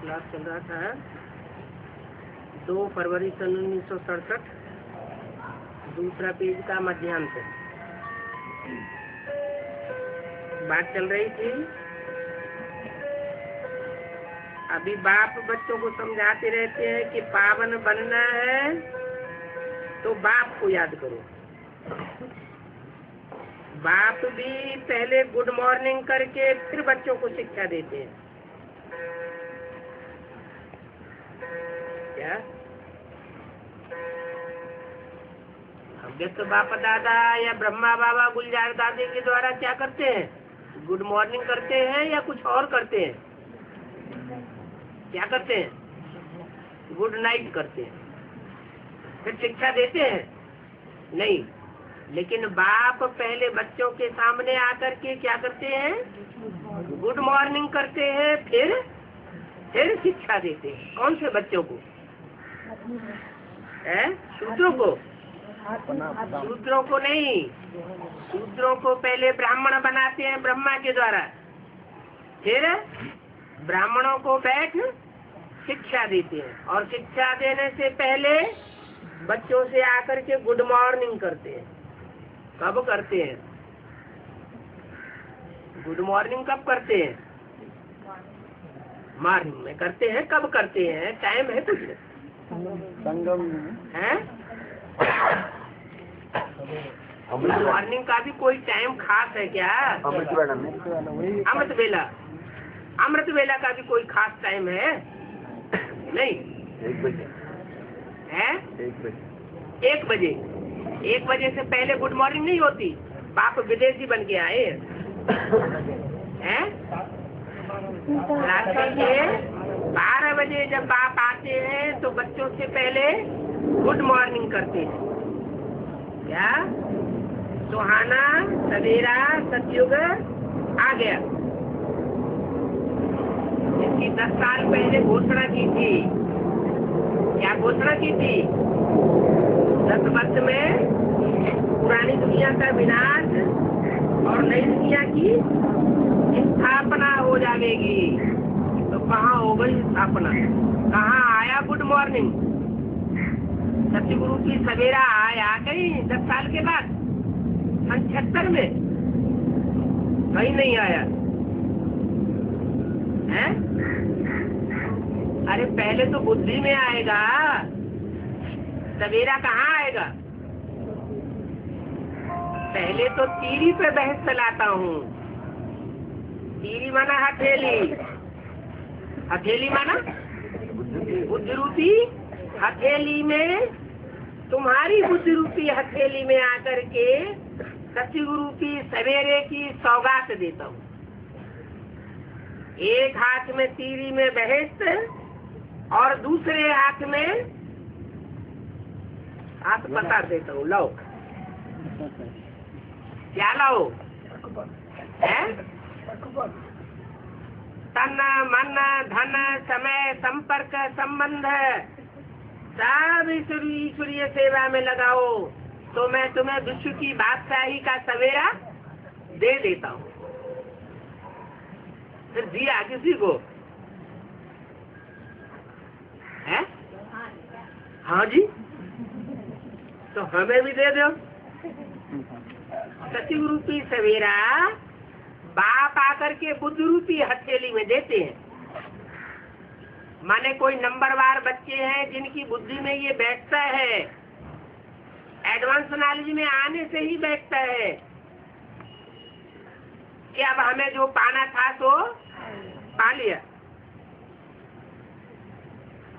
Class चल रहा था 2 फरवरी सन 1967, दूसरा पेज का मध्यांश। बात चल रही थी, अभी बाप बच्चों को समझाते रहते हैं कि पावन बनना है तो बाप को याद करो। बाप भी पहले गुड मॉर्निंग करके फिर बच्चों को शिक्षा देते हैं। क्या अव्यक्त बाप दादा या ब्रह्मा बाबा गुलजार दादी के द्वारा क्या करते हैं? गुड मॉर्निंग करते हैं या कुछ और करते हैं? क्या करते हैं? गुड नाइट करते हैं, फिर शिक्षा देते हैं? नहीं, लेकिन बाप पहले बच्चों के सामने आकर के क्या करते हैं? गुड मॉर्निंग करते हैं, फिर शिक्षा देते हैं। कौन से बच्चों को? शूद्रों को? शूद्रों को नहीं, शूद्रों को पहले ब्राह्मण बनाते हैं ब्रह्मा के द्वारा, फिर ब्राह्मणों को बैठ शिक्षा देते हैं। और शिक्षा देने से पहले बच्चों से आकर के गुड मॉर्निंग करते हैं। कब करते हैं गुड मॉर्निंग? कब करते हैं? मॉर्निंग में करते हैं। कब करते हैं? टाइम है कुछ संगम है? मॉर्निंग का भी कोई टाइम खास है क्या? अमृत वेला, अमृत वेला का भी कोई खास टाइम है? नहीं। 1 बजे है? 1 बजे। 1 बजे से पहले गुड मॉर्निंग नहीं होती। बाप विदेशी बन के आए हैं। रात के 12 बजे जब बाप आते हैं तो बच्चों से पहले गुड मॉर्निंग करते हैं। क्या? सुहाना सवेरा सतयुग आ गया। इसकी 10 साल पहले घोषणा की थी। क्या घोषणा की थी? 10 वर्ष में पुरानी दुनिया का विनाश और नई दुनिया की स्थापना हो जाएगी। तो कहाँ हो गई स्थापना? कहाँ आया गुड मॉर्निंग? सतयुगुरु की सवेरा आया कहीं 10 साल के बाद? 76 में कहीं नहीं आया है? अरे पहले तो बुद्धि में आएगा, सवेरा कहाँ आएगा? पहले तो तीरी पे बहस चलाता हूँ। तीरी माना हथेली, हथेली माना बुद्धि रूपी हथेली में, तुम्हारी बुद्धि रूपी हथेली में आकर के सतयुगुरु की सवेरे की सौगात देता हूँ। एक हाथ में तीरी में बहस और दूसरे हाथ में हाथ पता देता हूँ। लो क्या लो है? तन मन धन समय संपर्क संबंध सब ईश्वरीय सेवा में लगाओ तो मैं तुम्हें विश्व की बादशाही का सवेरा दे देता हूँ। फिर दिया किसी को है? हाँ जी, तो हमें भी दे दो। सतयुग रूपी सवेरा बाप आकर के बुद्धि रूपी हथेली में देते हैं। माने कोई नंबरवार बच्चे हैं जिनकी बुद्धि में ये बैठता है, एडवांस नॉलेज में आने से ही बैठता है कि अब हमें जो पाना था तो पा लिया।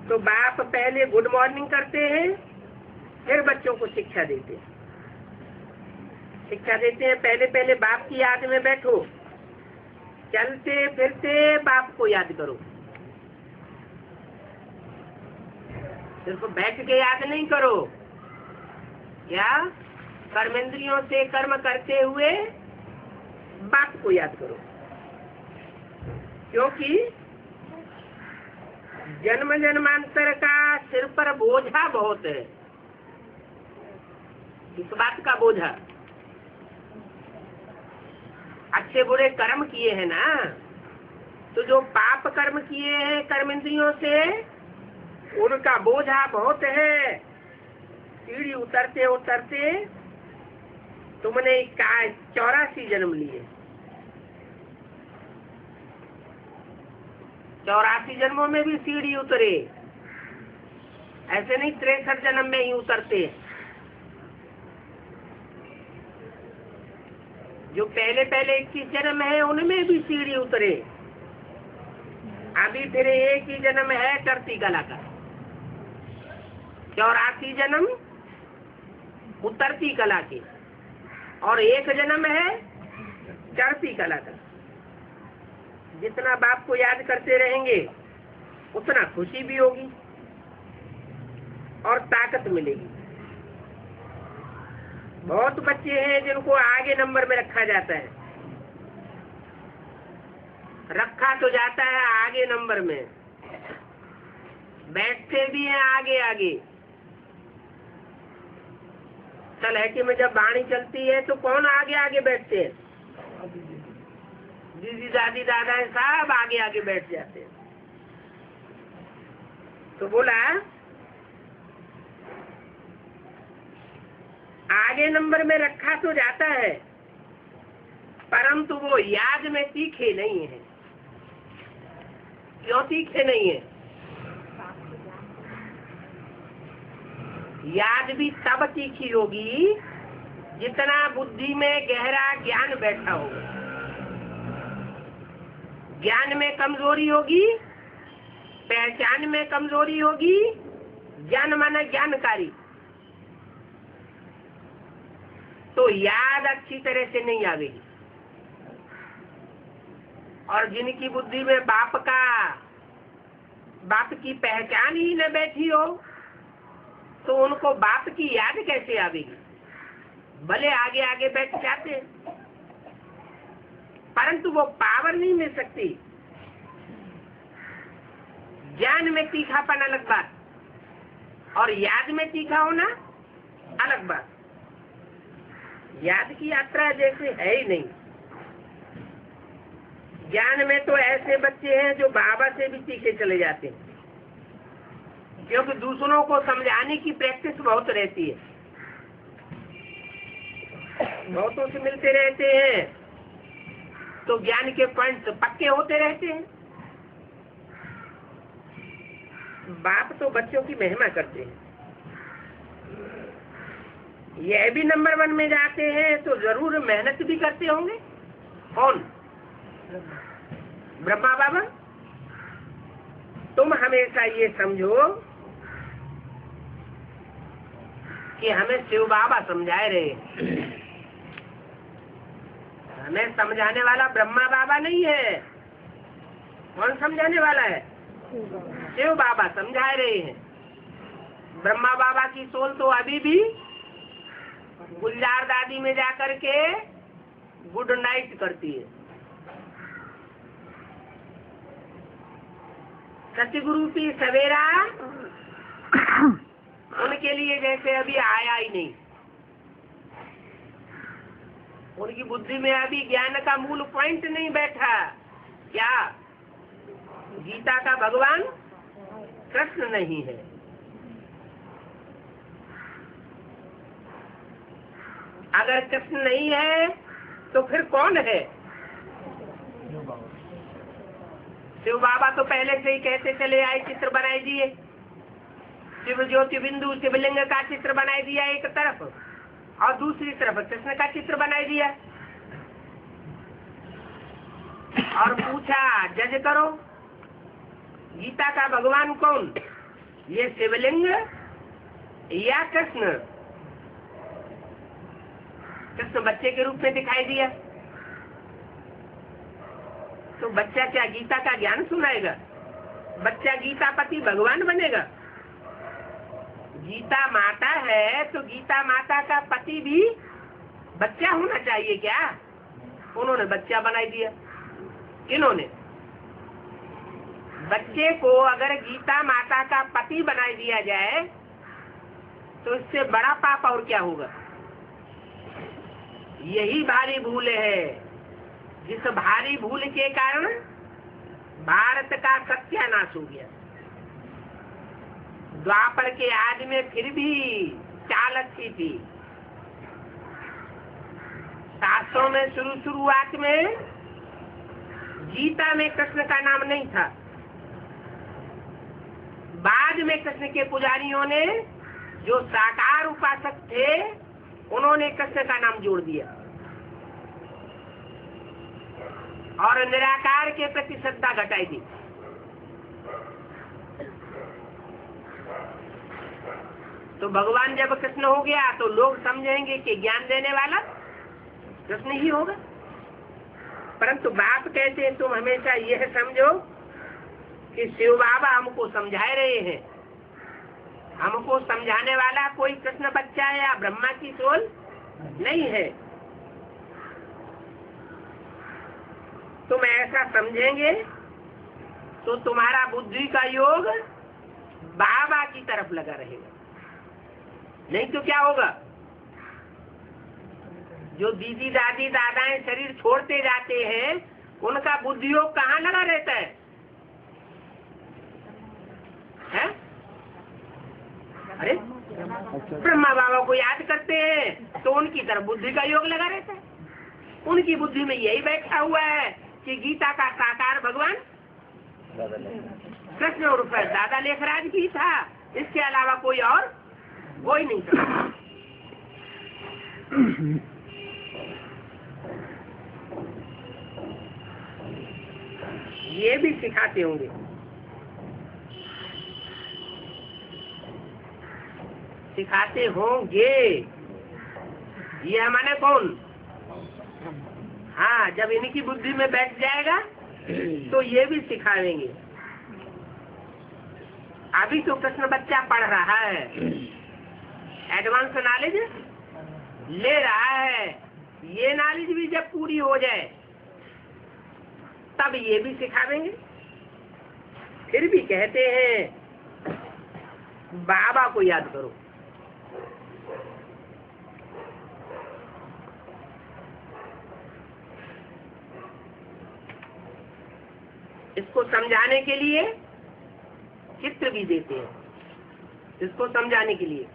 तो बाप पहले गुड मॉर्निंग करते हैं, फिर बच्चों को शिक्षा देते हैं। शिक्षा देते हैं पहले बाप की याद में बैठो, चलते फिरते बाप को याद करो। सिर्फ बैठ के याद नहीं करो। क्या? कर्मेंद्रियों से कर्म करते हुए बाप को याद करो, क्योंकि जन्म जन्मांतर का सिर पर बोझा बहुत है। इस बात का बोझा, अच्छे बुरे कर्म किए हैं ना, तो जो पाप कर्म किए हैं कर्म इंद्रियों से, उनका बोझा बहुत है। सीढ़ी उतरते उतरते तुमने 84 जन्म लिए। 84 जन्मों में भी सीढ़ी उतरे, ऐसे नहीं 63 जन्म में ही उतरते। जो पहले पहले 21 जन्म है उनमें भी सीढ़ी उतरे। अभी फिर एक ही जन्म है चढ़ती कला का, 84 जन्म उतरती कला के, और एक जन्म है चढ़ती कला का। जितना बाप को याद करते रहेंगे उतना खुशी भी होगी और ताकत मिलेगी। बहुत बच्चे हैं जिनको आगे नंबर में रखा जाता है, रखा तो जाता है आगे नंबर में, बैठते भी हैं आगे आगे। तलहटी में जब वाणी चलती है तो कौन आगे आगे बैठते हैं? दीदी दादी दादा साहब आगे आगे बैठ जाते हैं। तो बोला आगे नंबर में रखा तो जाता है, परंतु वो याद में तीखे नहीं है। क्यों तीखे नहीं है? याद भी तब तीखी होगी जितना बुद्धि में गहरा ज्ञान बैठा होगा। ज्ञान में कमजोरी होगी, पहचान में कमजोरी होगी। ज्ञान माना ज्ञानकारी, तो याद अच्छी तरह से नहीं आवेगी। और जिनकी बुद्धि में बाप की पहचान ही न बैठी हो, तो उनको बाप की याद कैसे आवेगी? भले आगे आगे बैठ जाते हैं, परंतु वो पावर नहीं मिल सकती। ज्ञान में तीखापन अलग बात, और याद में तीखा होना अलग बात। याद की यात्रा जैसे है ही नहीं। ज्ञान में तो ऐसे बच्चे हैं जो बाबा से भी तीखे चले जाते हैं, क्योंकि दूसरों को समझाने की प्रैक्टिस बहुत रहती है, बहुतों से मिलते रहते हैं, तो ज्ञान के पॉइंट पक्के होते रहते हैं। बाप तो बच्चों की महिमा करते हैं। यह भी नंबर 1 में जाते हैं तो जरूर मेहनत भी करते होंगे। कौन? ब्रह्मा बाबा। तुम हमेशा ये समझो कि हमें शिव बाबा समझाए रहे। हमें समझाने वाला ब्रह्मा बाबा नहीं है। कौन समझाने वाला है? शिव बाबा समझा रहे हैं। ब्रह्मा बाबा की सोल तो अभी भी गुलजार दादी में जाकर के गुड नाइट करती है। सतगुरु की सवेरा उनके लिए जैसे अभी आया ही नहीं। उनकी बुद्धि में अभी ज्ञान का मूल पॉइंट नहीं बैठा। क्या गीता का भगवान कृष्ण नहीं है? अगर कृष्ण नहीं है तो फिर कौन है? शिव बाबा तो पहले से ही कहते चले आए, चित्र बनाए दिए। शिव ज्योति बिंदु शिवलिंग का चित्र बनाए दिया एक तरफ, और दूसरी तरफ कृष्ण का चित्र बनाए दिया, और पूछा जज करो गीता का भगवान कौन, ये शिवलिंग या कृष्ण? कृष्ण बच्चे के रूप में दिखाई दिया, तो बच्चा क्या गीता का ज्ञान सुनाएगा? बच्चा गीता पति भगवान बनेगा? गीता माता है तो गीता माता का पति भी बच्चा होना चाहिए क्या? उन्होंने बच्चा बना दिया। किन्होंने? बच्चे को अगर गीता माता का पति बना दिया जाए तो इससे बड़ा पाप और क्या होगा? यही भारी भूल है, जिस भारी भूल के कारण भारत का सत्यानाश हो गया। द्वापर के आदि में फिर भी चाल अच्छी थी। शास्त्रों में शुरुआत में गीता में कृष्ण का नाम नहीं था। बाद में कृष्ण के पुजारियों ने, जो साकार उपासक थे, उन्होंने कृष्ण का नाम जोड़ दिया और निराकार के प्रति श्रद्धा घटाई दी। तो भगवान जब कृष्ण हो गया तो लोग समझेंगे कि ज्ञान देने वाला कृष्ण ही होगा। परंतु बाप कहते हैं तुम हमेशा यह समझो कि शिव बाबा हमको समझा रहे हैं। हमको समझाने वाला कोई कृष्ण बच्चा है या ब्रह्मा की सोल नहीं है। तुम ऐसा समझेंगे तो तुम्हारा बुद्धि का योग बाबा की तरफ लगा रहेगा। नहीं तो क्या होगा? जो दीदी दादी दादाएं शरीर छोड़ते जाते हैं, उनका बुद्धि योग कहाँ लगा रहता है? अरे ब्रह्मा बाबा को याद करते हैं तो उनकी तरफ बुद्धि का योग लगा रहता है। उनकी बुद्धि में यही बैठा हुआ है कि गीता का साकार भगवान कृष्ण और दादा लेखराज ही था, इसके अलावा कोई और कोई नहीं था। ये भी सिखाते होंगे। सिखाते होंगे ये माने कौन? हाँ, जब इनकी बुद्धि में बैठ जाएगा तो ये भी सिखाएंगे। अभी तो कृष्ण बच्चा पढ़ रहा है, एडवांस नॉलेज ले रहा है। ये नॉलेज भी जब पूरी हो जाए तब ये भी सिखाएंगे। फिर भी कहते हैं बाबा को याद करो। इसको समझाने के लिए चित्र भी देते हैं। इसको समझाने के लिए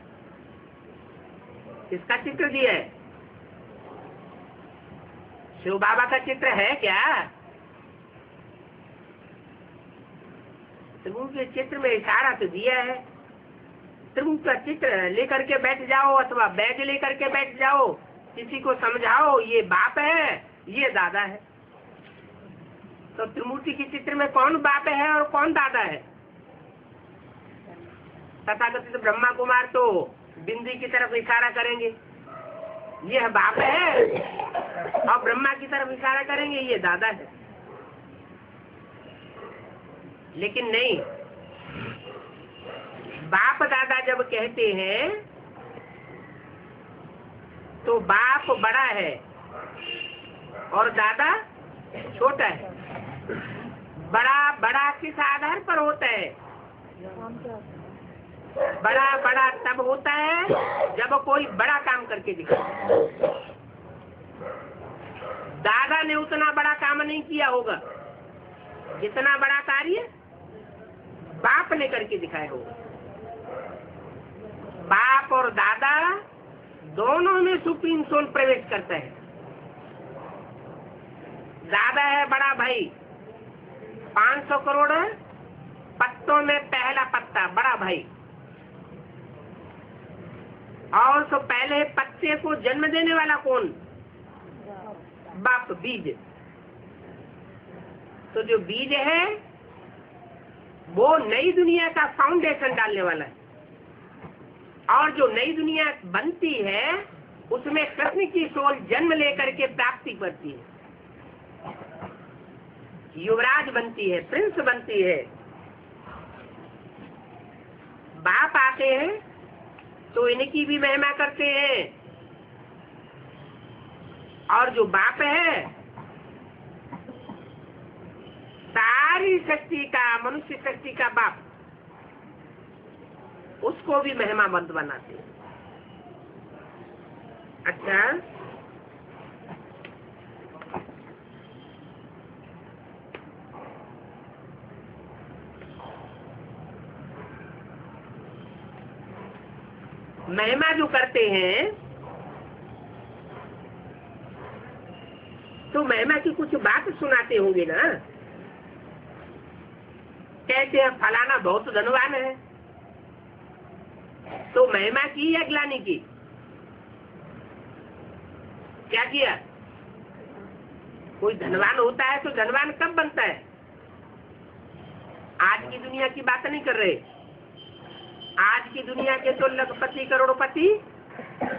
किसका चित्र दिया है? शिव बाबा का चित्र है क्या? त्रिभुज के चित्र में इशारा तो दिया है। त्रिभुज का चित्र लेकर के बैठ जाओ अथवा बैग लेकर के बैठ जाओ, किसी को समझाओ ये बाप है, ये दादा है। तो त्रिमूर्ति के चित्र में कौन बाप है और कौन दादा है? तथाकथित ब्रह्मा कुमार तो बिंदी की तरफ इशारा करेंगे, यह बाप है, और ब्रह्मा की तरफ इशारा करेंगे, ये दादा है। लेकिन नहीं, बाप दादा जब कहते हैं तो बाप बड़ा है और दादा छोटा है। बड़ा बड़ा किस आधार पर होता है? बड़ा बड़ा तब होता है जब कोई बड़ा काम करके दिखाए। दादा ने उतना बड़ा काम नहीं किया होगा जितना बड़ा कार्य बाप ने करके दिखाया होगा। बाप और दादा दोनों में सुप्रीम सोल प्रवेश करता है। दादा है बड़ा भाई, 500 करोड़ पत्तों में पहला पत्ता बड़ा भाई, और तो पहले पत्ते को जन्म देने वाला कौन? बाप, बीज। तो जो बीज है वो नई दुनिया का फाउंडेशन डालने वाला है, और जो नई दुनिया बनती है उसमें कृष्ण की सोल जन्म लेकर के प्राप्ति करती है, युवराज बनती है, प्रिंस बनती है। बाप आते हैं तो इनकी भी महिमा करते हैं, और जो बाप है सारी शक्ति का, मनुष्य शक्ति का बाप, उसको भी महिमावंत बनाते हैं। अच्छा, महिमा जो करते हैं तो महिमा की कुछ बात सुनाते होंगे ना। कहते हैं फलाना बहुत धनवान है, तो महिमा की या ग्लानि की? क्या किया? कोई धनवान होता है तो धनवान कब बनता है? आज की दुनिया की बात नहीं कर रहे। आज की दुनिया के तो लखपति करोड़पति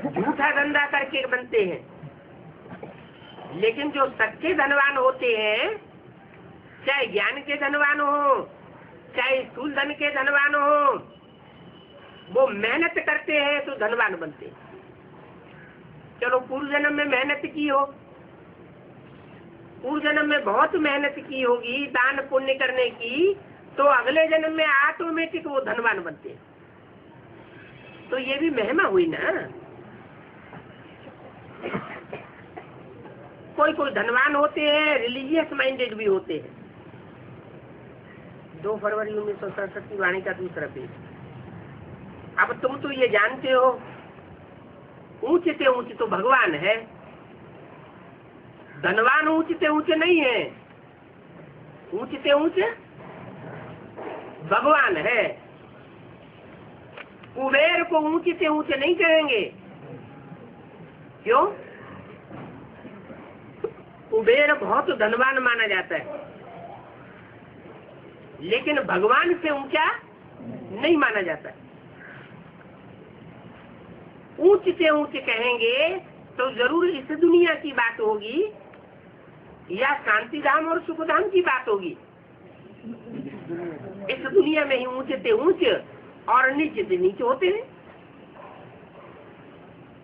झूठा धंधा करके बनते हैं, लेकिन जो सच्चे धनवान होते हैं, चाहे ज्ञान के धनवान हो, चाहे स्थूल धन के धनवान हो, वो मेहनत करते हैं तो धनवान बनते हैं। चलो पूर्व जन्म में मेहनत की हो, पूर्व जन्म में बहुत मेहनत की होगी दान पुण्य करने की, तो अगले जन्म में ऑटोमेटिक वो धनवान बनते हैं। तो ये भी महिमा हुई ना। कोई कोई धनवान होते हैं, रिलीजियस माइंडेड भी होते हैं। 2 फरवरी 1967 की वाणी का दूसरा पेज। अब तुम तो ये जानते हो, ऊंचे से ऊंचे तो भगवान है, धनवान ऊंचे से ऊंचे नहीं है, ऊंचे से ऊंचे भगवान है। कुबेर को ऊंचे से ऊंचे नहीं कहेंगे। क्यों? कुबेर बहुत धनवान माना जाता है, लेकिन भगवान से ऊंचा नहीं माना जाता है। ऊंच से ऊंच कहेंगे तो जरूर इस दुनिया की बात होगी या शांति धाम और सुख धाम की बात होगी। इस दुनिया में ही ऊंचे से ऊंच और नीचे से नीचे होते हैं।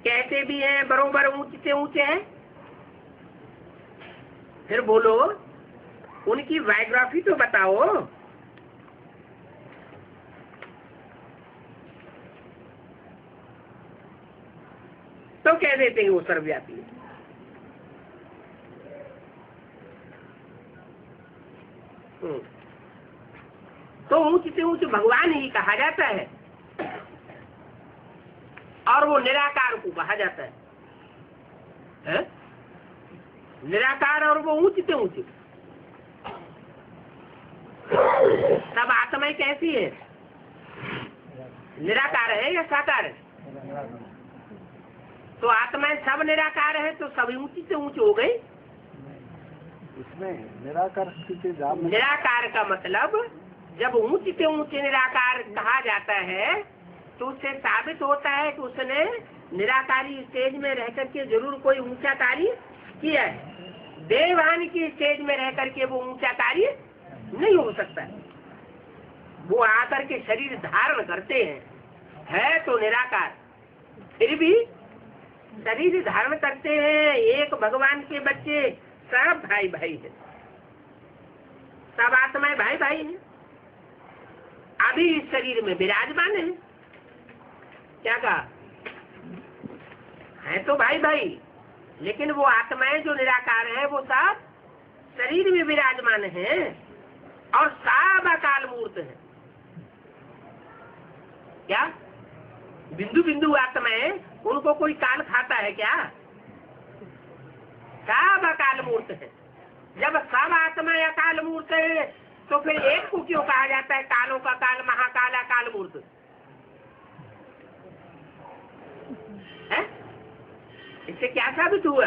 कहते भी हैं बरोबर ऊंचे से ऊंचे हैं। फिर बोलो उनकी बायोग्राफी तो बताओ। तो कह देते हैं वो सर्वव्यापी है। तो ऊंच से ऊंच भगवान ही कहा जाता है और वो निराकार को कहा जाता है? निराकार और वो ऊंच से ऊंच। सब आत्माएं कैसी है? निराकार है या साकार है? तो आत्माएं सब निराकार है तो सब ऊंची से ऊंच हो गई। इसमें निराकार निराकार का मतलब जब ऊंचे से ऊंचे निराकार कहा जाता है तो उससे साबित होता है कि उसने निराकारी स्टेज में रह करके जरूर कोई ऊंचा कार्य किया है। देवहान की स्टेज में रह करके वो ऊंचा कार्य नहीं हो सकता। वो आकर के शरीर धारण करते हैं, है तो निराकार, फिर भी शरीर धारण करते हैं। एक भगवान के बच्चे सब भाई भाई है, सब आत्माएं भाई भाई है। अभी इस शरीर में विराजमान है। क्या कहा? है तो भाई भाई, लेकिन वो आत्माएं जो निराकार है वो सब शरीर में विराजमान है और सब अकाल मूर्त है। क्या बिंदु बिंदु आत्माएं, उनको कोई काल खाता है क्या? सब अकाल मूर्त है। जब सब आत्माएं अकाल मूर्त है तो फिर एक को क्यों कहा जाता है कालों का काल, महाकाल, अकाल मूर्त? इससे क्या साबित हुआ?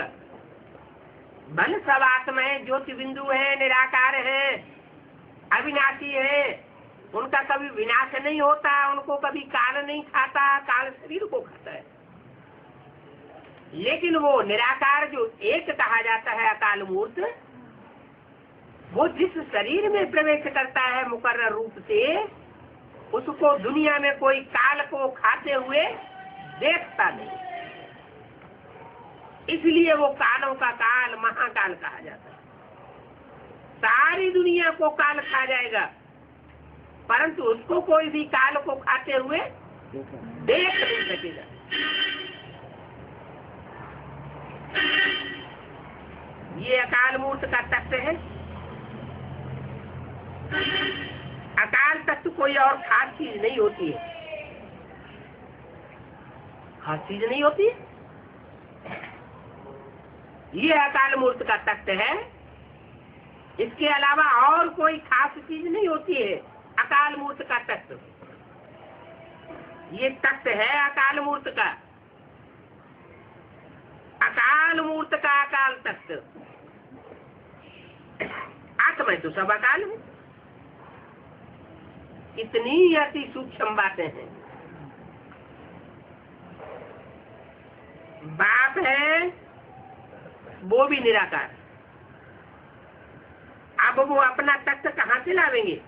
बल सब आत्माएं ज्योति बिंदु है, निराकार है, अविनाशी है, उनका कभी विनाश नहीं होता, उनको कभी काल नहीं खाता, काल शरीर को खाता है। लेकिन वो निराकार जो एक कहा जाता है अकाल मूर्त, वो जिस शरीर में प्रवेश करता है मुकर्रर रूप से, उसको दुनिया में कोई काल को खाते हुए देखता नहीं। इसलिए वो कालों का काल, महाकाल कहा जाता है। सारी दुनिया को काल खा जाएगा, परंतु उसको कोई भी काल को खाते हुए देख नहीं सकेगा। ये अकाल मूर्त का तत्व है। अकाल तत्व कोई और खास चीज नहीं होती है। खास चीज नहीं होती। ये अकाल मूर्त का तख्त है, इसके अलावा और कोई खास चीज नहीं होती है अकाल मूर्त का तख्त। ये तख्त है अकाल मूर्त का, अकाल मूर्त का अकाल तख्त। आत्मा तो सब अकाल है। इतनी अति सूक्ष्म बातें हैं। बाप है वो भी निराकार। अब वो अपना तख्त कहाँ से लावेंगे?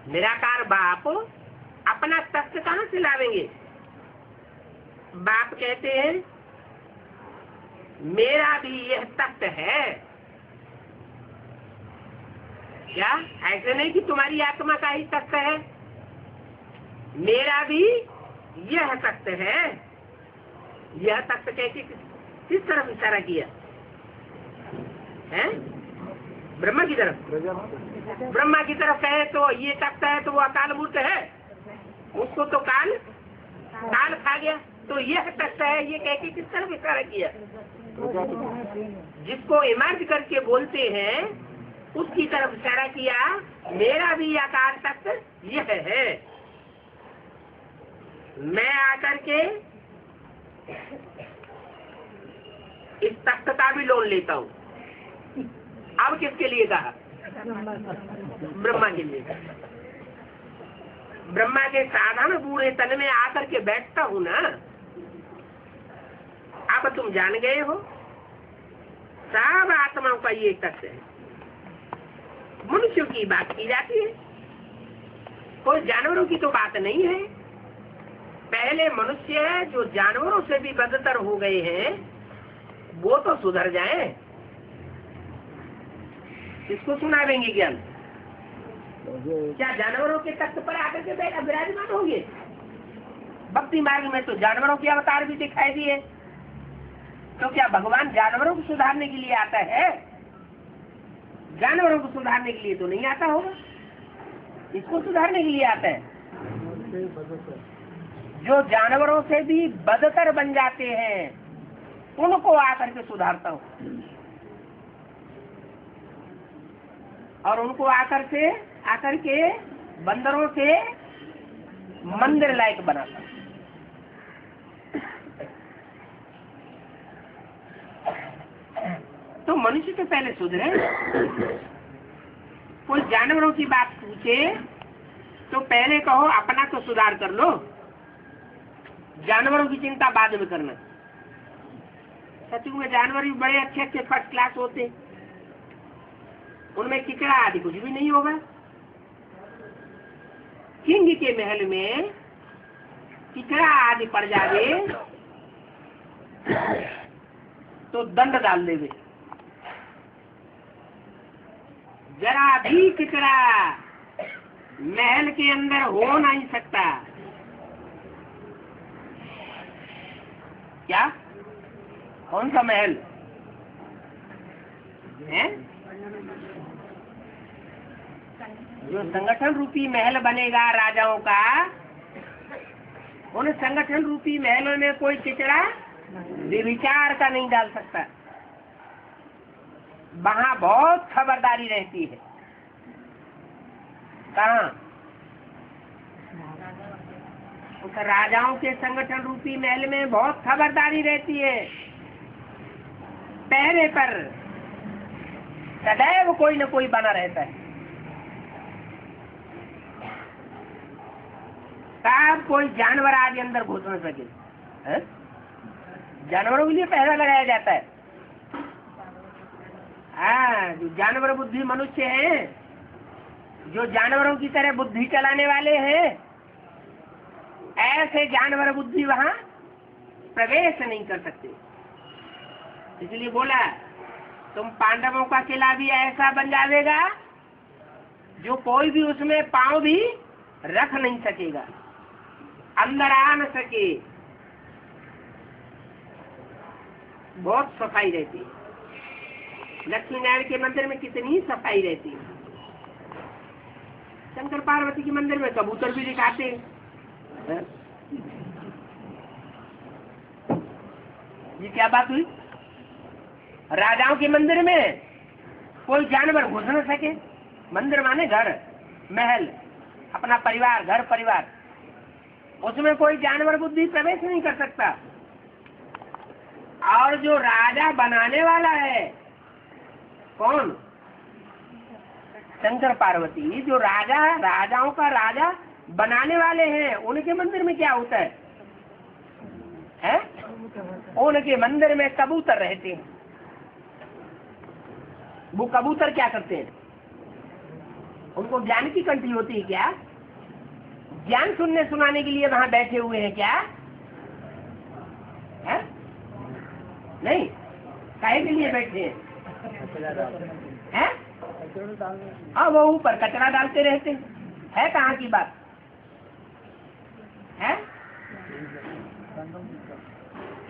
निराकार बाप अपना तख्त कहाँ से लावेंगे? बाप कहते हैं मेरा भी यह तख्त है। क्या ऐसे नहीं कि तुम्हारी आत्मा का ही तख्त है? मेरा भी यह तख्त है। यह तख्त कैसे किस तरफ इशारा किया है? ब्रह्मा की तरफ। ब्रह्मा की तरफ कहे तो ये तख्त है तो वो अकाल मूर्त है, उसको तो काल खा गया। तो यह तख्त है ये कह के किस तरफ इशारा किया? जिसको इमर्ज करके बोलते हैं उसकी तरफ इशारा किया। मेरा भी आकार तख्त यह है। मैं आकर के इस तख्त का भी लोन लेता हूँ। अब किसके लिए कहा? ब्रह्मा के लिए। ब्रह्मा के साधारण बूढ़े तन में आकर के बैठता हूँ ना। अब तुम जान गए हो सब आत्माओं का ये तथ्य है। मनुष्यों की बात की जाती है, कोई जानवरों की तो बात नहीं है। पहले मनुष्य है जो जानवरों से भी बदतर हो गए हैं, वो तो सुधर जाएं। किसको सुनावेंगे ज्ञान? क्या जानवरों के तख्त पर आकर के बैठा विराजमान होंगे? भक्ति मार्ग में तो जानवरों के अवतार भी दिखाई दिए। तो क्या भगवान जानवरों को सुधारने के लिए आता है? जानवरों को सुधारने के लिए तो नहीं आता होगा। इसको सुधारने के लिए आता है। जो जानवरों से भी बदतर बन जाते हैं उनको आकर के सुधारता हूँ, और उनको आकर के बंदरों से मंदिर लायक बनाता हूँ। तो मनुष्य तो पहले सुधरे। कोई जानवरों की बात पूछे तो पहले कहो अपना तो सुधार कर लो, जानवरों की चिंता बाद में करना। सचमुच में जानवर भी बड़े अच्छे अच्छे फर्स्ट क्लास होते, उनमें किचड़ा आदि कुछ भी नहीं होगा। किंग के महल में किचड़ा आदि पड़ जावे तो दंड डाल देवे। जरा भी किचड़ा महल के अंदर हो नहीं सकता। क्या? कौन सा महल है? जो संगठन रूपी महल बनेगा राजाओं का, उन संगठन रूपी महलों में कोई किचड़ा विचार का नहीं डाल सकता। वहाँ बहुत खबरदारी रहती है। कहाँ? उस राजाओं के संगठन रूपी महल में बहुत खबरदारी रहती है। पहरे पर सदैव कोई न कोई बना रहता है। कब कोई जानवर आदि अंदर घुस न सके। जानवरों के लिए पहरा लगाया जाता है। जो जानवर बुद्धि मनुष्य हैं, जो जानवरों की तरह बुद्धि चलाने वाले हैं, ऐसे जानवर बुद्धि वहाँ प्रवेश नहीं कर सकते। इसलिए बोला तुम पांडवों का किला भी ऐसा बन जाएगा जो कोई भी उसमें पांव भी रख नहीं सकेगा, अंदर आ न सके। बहुत सफाई रहती है। लक्ष्मी नारायण के मंदिर में कितनी सफाई रहती है। शंकर पार्वती के मंदिर में कबूतर भी दिखाते, ये क्या बात हुई? राजाओं के मंदिर में कोई जानवर घुस न सके। मंदिर माने घर, महल, अपना परिवार, घर परिवार, उसमें कोई जानवर बुद्धि प्रवेश नहीं कर सकता। और जो राजा बनाने वाला है कौन? शंकर पार्वती। जो राजा, राजाओं का राजा बनाने वाले हैं, उनके मंदिर में क्या होता है? उनके मंदिर में कबूतर रहते हैं। वो कबूतर क्या करते हैं? उनको ज्ञान की कंठी होती है क्या? ज्ञान सुनने सुनाने के लिए वहां बैठे हुए हैं क्या? है? नहीं, काहे के लिए बैठे हैं? हाँ, वो ऊपर कचरा डालते रहते हैं। है कहाँ की बात है?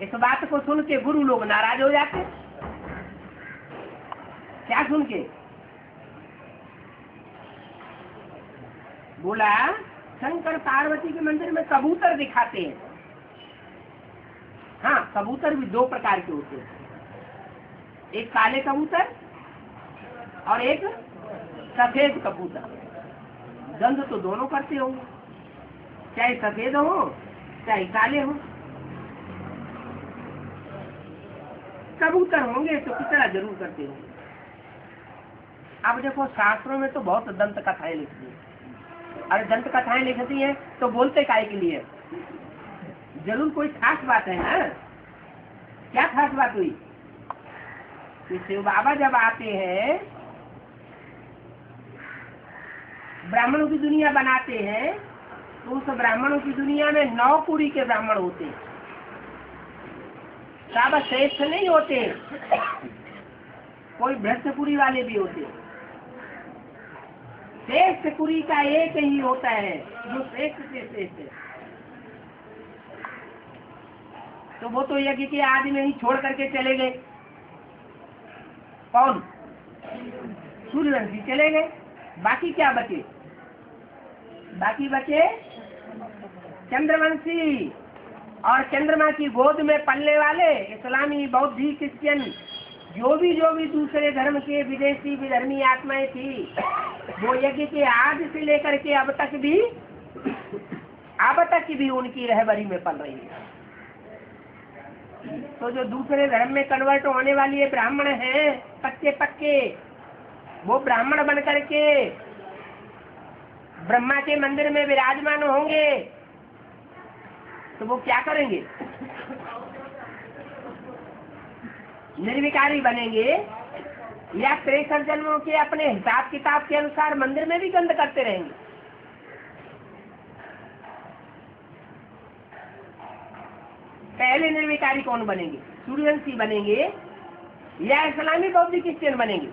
इस बात को सुन के गुरु लोग नाराज हो जाते। क्या सुन के? बोला शंकर पार्वती के मंदिर में कबूतर दिखाते हैं। हाँ, कबूतर भी दो प्रकार के होते हैं, एक काले कबूतर और एक सफेद कबूतर। गंध तो दोनों करते होंगे, चाहे सफेद हो चाहे काले हो। कबूतर होंगे तो कितना जरूर करते होंगे। अब देखो, शास्त्रों में तो बहुत दंत कथाएं लिखती है। अरे दंत कथाएं लिखती है तो बोलते काहे के लिए? जरूर कोई खास बात है ना। क्या खास बात हुई? कि शिव बाबा जब आते हैं, ब्राह्मणों की दुनिया बनाते हैं, तो उस ब्राह्मणों की दुनिया में 9 कुड़ी के ब्राह्मण होते हैं। सब श्रेष्ठ नहीं होते, कोई भ्रष्टपुरी वाले भी होते। श्रेष्ठ पुरी का एक ही होता है जो श्रेष्ठ से श्रेष्ठ है। तो वो तो यज्ञ के आदि में ही छोड़ करके चले गए। कौन? सूर्यवंशी चले गए। बाकी क्या बचे? बाकी बचे चंद्रवंशी और चंद्रमा की गोद में पलने वाले इस्लामी, बौद्धी, क्रिश्चियन, जो भी दूसरे धर्म के विदेशी विधर्मी आत्माएं थी, वो यज्ञ के आदि से लेकर के अब तक भी उनकी रहबरी में पल रही है। तो जो दूसरे धर्म में कन्वर्ट होने वाली ये ब्राह्मण हैं, पक्के पक्के, वो ब्राह्मण बन करके ब्रह्मा के मंदिर में विराजमान होंगे, तो वो क्या करेंगे? निर्विकारी बनेंगे या 63 जन्मों के अपने हिसाब किताब के अनुसार मंदिर में भी गंध करते रहेंगे? पहले निर्विकारी कौन बनेंगे? सूर्यवंशी बनेंगे या इस्लामी बौद्ध क्रिश्चियन बनेंगे?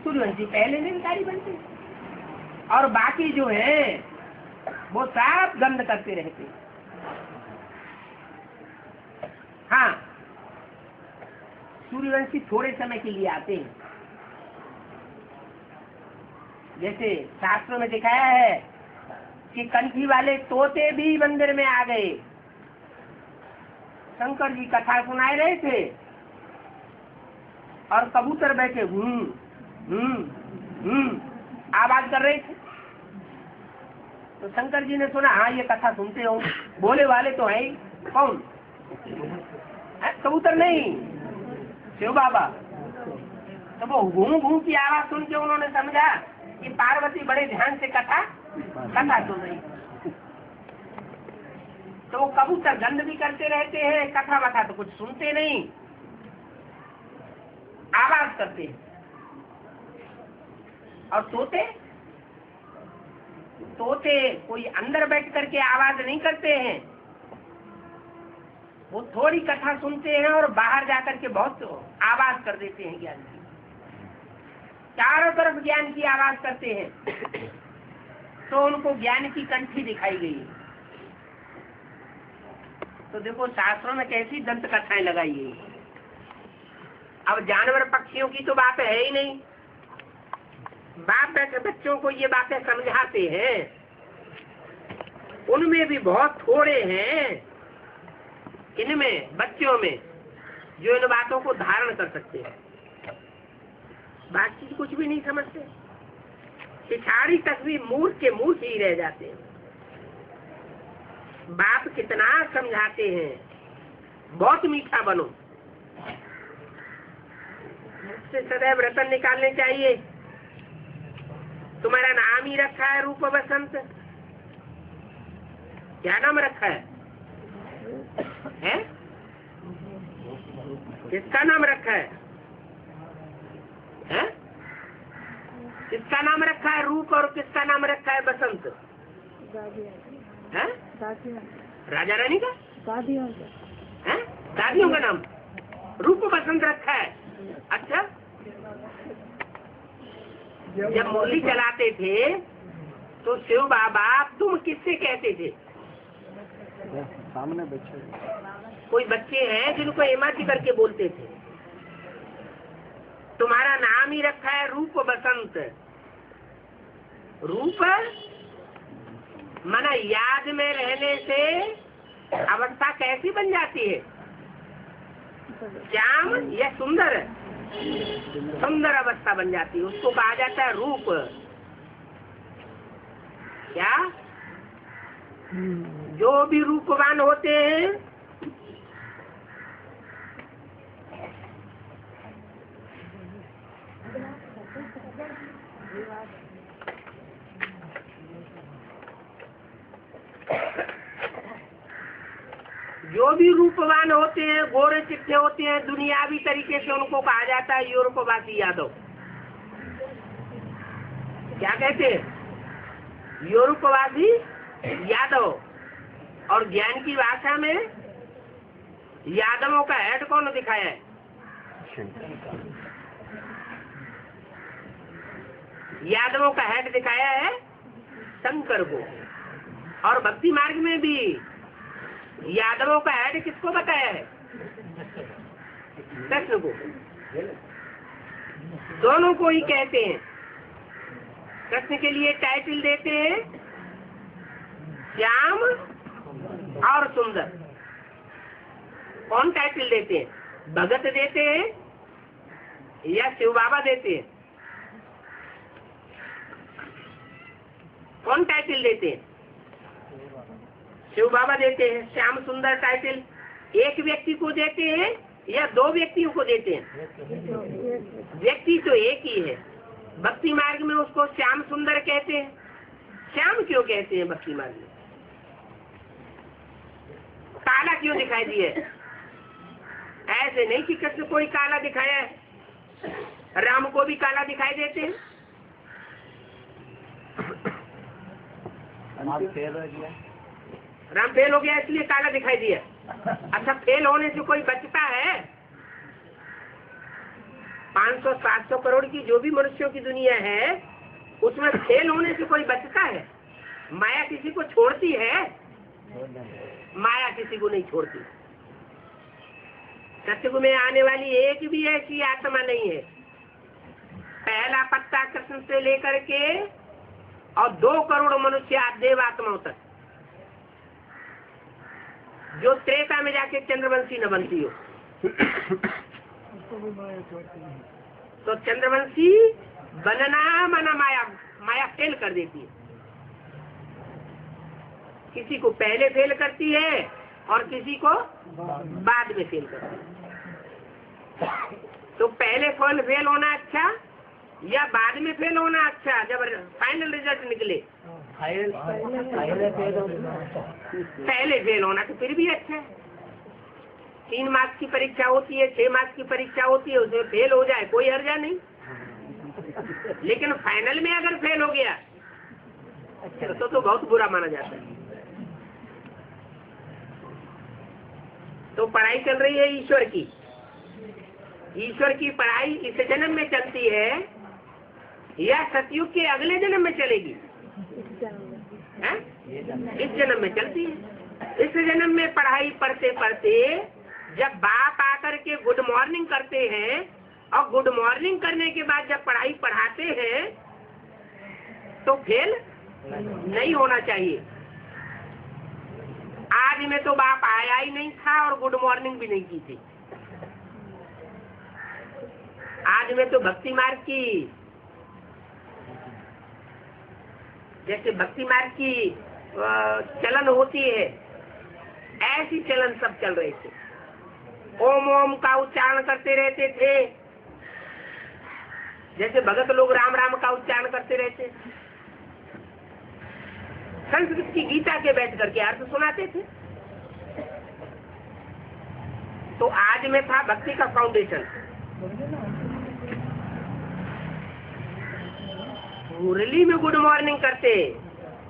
सूर्यवंशी पहले निर्विकारी बनते, और बाकी जो है वो सब गंध करते रहते। हाँ, सूर्यवंशी थोड़े समय के लिए आते हैं। जैसे शास्त्रों में दिखाया है कि कंठी वाले तोते भी मंदिर में आ गए। शंकर जी कथा सुनाए रहे थे और कबूतर बैठे आवाज कर रहे थे। तो शंकर जी ने सुना, हाँ ये कथा सुनते हो, बोले वाले तो है। कौन? कबूतर नहीं, शिव बाबा। तो वो घूम घूम की आवाज सुन के उन्होंने समझा कि पार्वती बड़े ध्यान से कथा सुन रही। तो वो कबूतर गंध भी करते रहते हैं, कथा वथा तो कुछ सुनते नहीं, आवाज करते हैं। और तोते कोई अंदर बैठ करके आवाज नहीं करते हैं, वो थोड़ी कथा सुनते हैं और बाहर जाकर के बहुत आवाज कर देते हैं ज्ञान की। चारों तरफ ज्ञान की आवाज करते हैं, तो उनको ज्ञान की कंठी दिखाई गई। तो देखो शास्त्रों में कैसी दंत कथाएं लगाई गई। अब जानवर पक्षियों की तो बात है ही नहीं। बाप बच्चों को ये बातें समझाते हैं उनमें भी बहुत थोड़े हैं, इनमें बच्चों में, जो इन बातों को धारण कर सकते हैं। बाकी कुछ भी नहीं समझते, पिछाड़ी तक भी मूर्ख के मूर्ख ही रह जाते हैं। बाप कितना समझाते हैं, बहुत मीठा बनो, मुझसे सदैव रतन निकालने चाहिए। तुम्हारा नाम ही रखा है रूप बसंत, क्या नाम रखा है? किसका नाम रखा है? किसका नाम रखा है रूप और किसका नाम रखा है बसंत? है राजा रानी का, दादियों का नाम रूप बसंत रखा है। अच्छा, जब मुरली चलाते थे तो शिव बाबा तुम किससे कहते थे? सामने बच्चे, कोई बच्चे हैं जिनको एमा जी करके बोलते थे। तुम्हारा नाम ही रखा है रूप बसंत। रूप माना याद में रहने से अवस्था कैसी बन जाती है? श्याम या सुंदर, सुंदर अवस्था बन जाती है, उसको कहा जाता है रूप। क्या जो भी रूपवान होते हैं जो भी रूपवान होते हैं, गोरे चिट्ठे होते हैं, दुनियावी तरीके से उनको कहा जाता है यूरोपवासी यादव। क्या कहते हैं? यूरोपवासी यादव। और ज्ञान की भाषा में यादवों का हेड कौन दिखाया है? यादवों का हेड दिखाया है शंकर को। और भक्ति मार्ग में भी यादवों का हेड किसको बताया है? कृष्ण को। दोनों को ही कहते हैं। कृष्ण के लिए टाइटल देते हैं श्याम और सुंदर। कौन टाइटल देते हैं? भगत देते हैं या शिव बाबा देते हैं? कौन टाइटल देते हैं? शिव बाबा देते हैं। श्याम सुंदर टाइटल एक व्यक्ति को देते हैं या दो व्यक्तियों को देते हैं? व्यक्ति तो एक ही है। भक्ति मार्ग में उसको श्याम सुंदर कहते हैं। श्याम क्यों कहते हैं भक्ति मार्ग में? काला क्यों दिखाई दिए? ऐसे नहीं कि कृष्ण कोई काला दिखाया है, राम को भी काला दिखाई देते हैं। राम फेल हो गया इसलिए काला दिखाई दिया। अच्छा, फेल होने से कोई बचता है? 500-700 करोड़ की जो भी मनुष्यों की दुनिया है, उसमें फेल होने से कोई बचता है? माया किसी को छोड़ती है? माया किसी को नहीं छोड़ती। सत्युग में आने वाली एक भी ऐसी आत्मा नहीं है, पहला पत्ता कृष्ण से लेकर के और 2 करोड़ मनुष्य देव आत्माओं तक, जो त्रेता में जाके चंद्रवंशी न बनती हो। तो चंद्रवंशी बनना माना माया, माया फेल कर देती है। किसी को पहले फेल करती है और किसी को बाद में फेल करती है। तो पहले फेल होना अच्छा या बाद में फेल होना अच्छा? जब फाइनल रिजल्ट निकले पहले फेल होना तो फिर भी अच्छा है। 3 मार्क्स की परीक्षा होती है, 6 मार्क्स की परीक्षा होती है, उसमें फेल हो जाए कोई हर्जा नहीं। लेकिन फाइनल में अगर फेल हो गया तो बहुत बुरा माना जाता है। तो पढ़ाई चल रही है ईश्वर की। ईश्वर की पढ़ाई इस जन्म में चलती है या सतयुग के अगले जन्म में चलेगी? इस जन्म में चलती है। इस जन्म में पढ़ाई पढ़ते पढ़ते जब बाप आकर के गुड मॉर्निंग करते हैं और गुड मॉर्निंग करने के बाद जब पढ़ाई पढ़ाते हैं तो फेल नहीं होना चाहिए। आज में तो बाप आया ही नहीं था और गुड मॉर्निंग भी नहीं की थी। आज में तो भक्ति मार्ग की, जैसे भक्ति मार्ग की चलन होती है, ऐसी चलन सब चल रहे थे। ओम ओम का उच्चारण करते रहते थे, जैसे भगत लोग राम राम का उच्चारण करते रहते। संस्कृत की गीता के बैठ करके अर्थ सुनाते थे। तो आज में था भक्ति का फाउंडेशन। मुरली में गुड मॉर्निंग करते,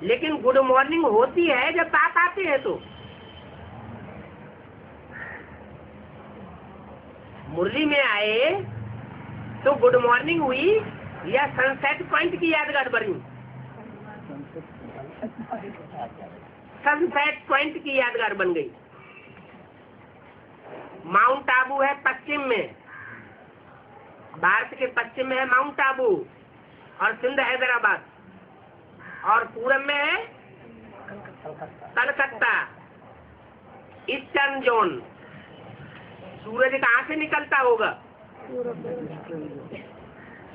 लेकिन गुड मॉर्निंग होती है जब बाप आते हैं। तो मुरली में आए तो गुड मॉर्निंग हुई या सनसेट पॉइंट की यादगार बनी? सनसेट पॉइंट की यादगार बन गई। माउंट आबू है पश्चिम में, भारत के पश्चिम में है माउंट आबू और सिंध हैदराबाद, और पूरब में है कलकत्ता, ईस्टर्न जोन। सूरज कहाँ से निकलता होगा?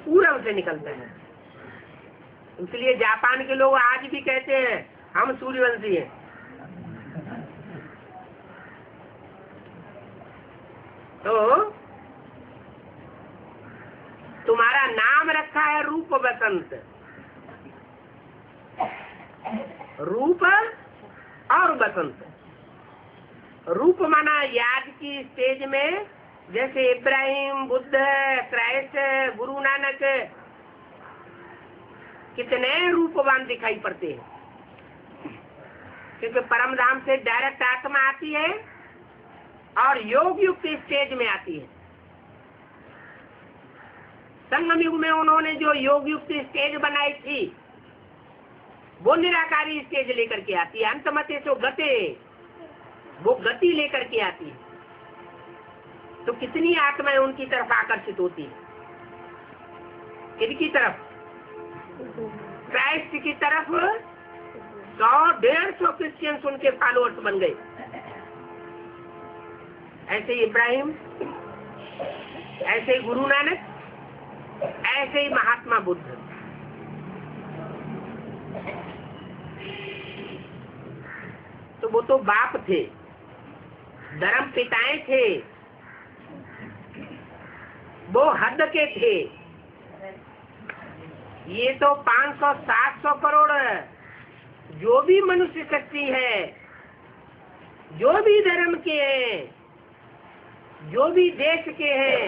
पूरब से निकलता है। इसलिए जापान के लोग आज भी कहते हैं हम सूर्यवंशी हैं। तो तुम्हारा नाम रखा है रूप बसंत। रूप और बसंत। रूप माना याद की स्टेज में, जैसे इब्राहिम, बुद्ध, क्राइस्ट, गुरु नानक, कितने रूपवान दिखाई पड़ते हैं, क्योंकि परम धाम से डायरेक्ट आत्मा आती है और योग युक्त स्टेज में आती है। संगम युग में उन्होंने जो योग युक्त स्टेज बनाई थी, वो निराकारी स्टेज लेकर के आती है। अंतमते तो गते, वो गति लेकर के आती है। तो कितनी आत्माएं उनकी तरफ आकर्षित होती है? किनकी तरफ? क्राइस्ट की तरफ। 100-150 क्रिश्चियंस उनके फॉलोअर्स बन गए। ऐसे ही इब्राहिम, ऐसे ही गुरु नानक, ऐसे ही महात्मा बुद्ध। तो वो तो बाप थे, धर्म पिताएं थे, वो हद के थे। ये तो 500-700 करोड़ जो भी मनुष्य शक्ति है, जो भी धर्म के हैं, जो भी देश के हैं,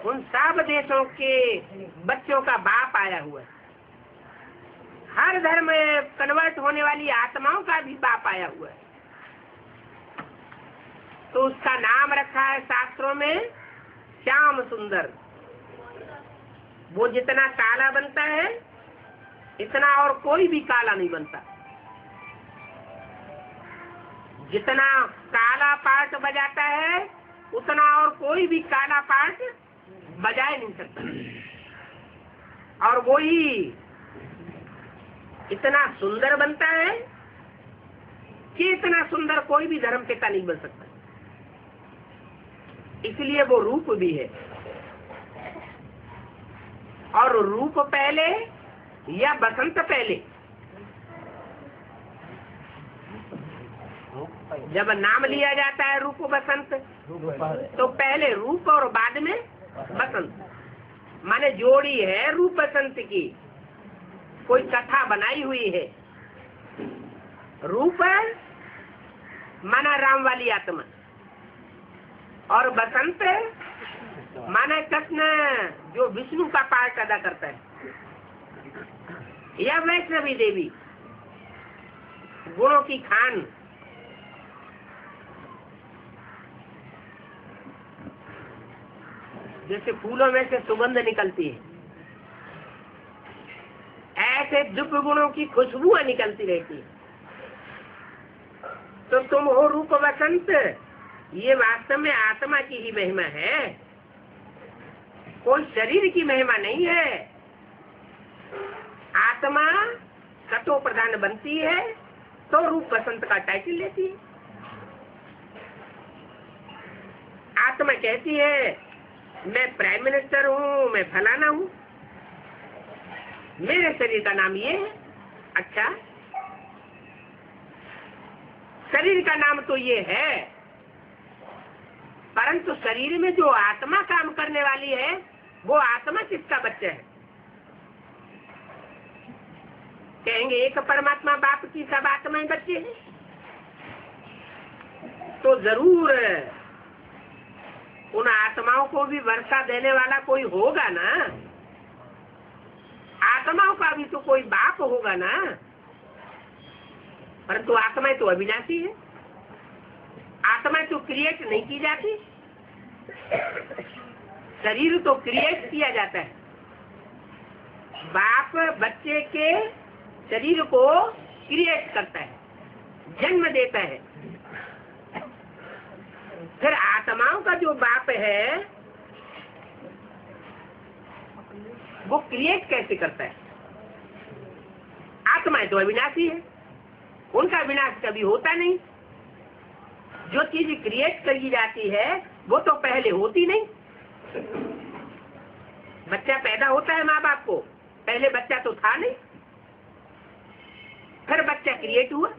उन सब देशों के बच्चों का बाप आया हुआ है। हर धर्म में कन्वर्ट होने वाली आत्माओं का भी बाप आया हुआ है। तो उसका नाम रखा है शास्त्रों में श्याम सुंदर। वो जितना काला बनता है, इतना और कोई भी काला नहीं बनता। जितना काला पार्ट बजाता है, उतना और कोई भी काला पार्ट बजा नहीं सकता। और वो ही इतना सुंदर बनता है कि इतना सुंदर कोई भी धर्म पिता नहीं बन सकता। इसलिए वो रूप भी है। और रूप पहले या बसंत पहले? जब नाम लिया जाता है रूप बसंत, तो पहले रूप और बाद में बसंत। माने जोड़ी है रूप बसंत की, कोई कथा बनाई हुई है। रूप माना राम वाली आत्मा, और बसंत माना कृष्ण जो विष्णु का पार्ट अदा करता है, या वैष्णवी देवी गुणों की खान। जैसे फूलों में से सुगंध निकलती है, ऐसे दिव्य गुणों की खुशबुआ निकलती रहती है। तो तुम हो रूप बसंत। ये वास्तव में आत्मा की ही महिमा है, कोई शरीर की महिमा नहीं है। आत्मा सतो प्रधान बनती है तो रूप बसंत का टाइटल लेती है। आत्मा कहती है मैं प्राइम मिनिस्टर हूँ, मैं फलाना हूँ, मेरे शरीर का नाम ये है। अच्छा, शरीर का नाम तो ये है, परंतु शरीर में जो आत्मा काम करने वाली है वो आत्मा किसका बच्चा है? कहेंगे एक परमात्मा बाप की सब आत्माएं बच्चे हैं। तो जरूर उन आत्माओं को भी वर्षा देने वाला कोई होगा ना, आत्माओं का भी तो कोई बाप होगा ना। परंतु आत्माएं तो अविनाशी है, आत्माएं तो क्रिएट नहीं की जाती, शरीर तो क्रिएट किया जाता है। बाप बच्चे के शरीर को क्रिएट करता है, जन्म देता है। फिर आत्माओं का जो बाप है वो क्रिएट कैसे करता है? आत्माएं तो अविनाशी है, उनका विनाश कभी होता नहीं। जो चीज क्रिएट करी जाती है वो तो पहले होती नहीं। बच्चा पैदा होता है माँ बाप को, पहले बच्चा तो था नहीं, फिर बच्चा क्रिएट हुआ।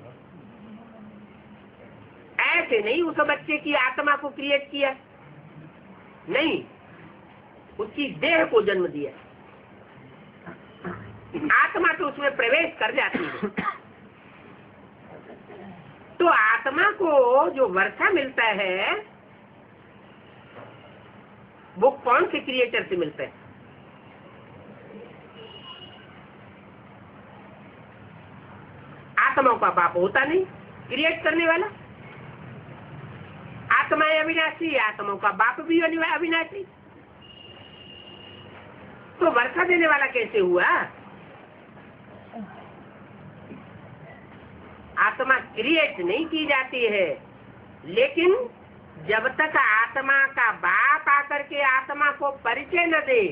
ऐसे नहीं उस बच्चे की आत्मा को क्रिएट किया, नहीं, उसकी देह को जन्म दिया। आत्मा तो उसमें प्रवेश कर जाती है। तो आत्मा को जो वर्षा मिलता है वो कौन से क्रिएटर से मिलता है? आत्माओं का बाप होता नहीं क्रिएट करने वाला। आत्माएं अविनाशी, आत्माओं का बाप भी अविनाशी। तो वर्षा देने वाला कैसे हुआ? आत्मा क्रिएट नहीं की जाती है, लेकिन जब तक आत्मा का बाप आकर के आत्मा को परिचय न दे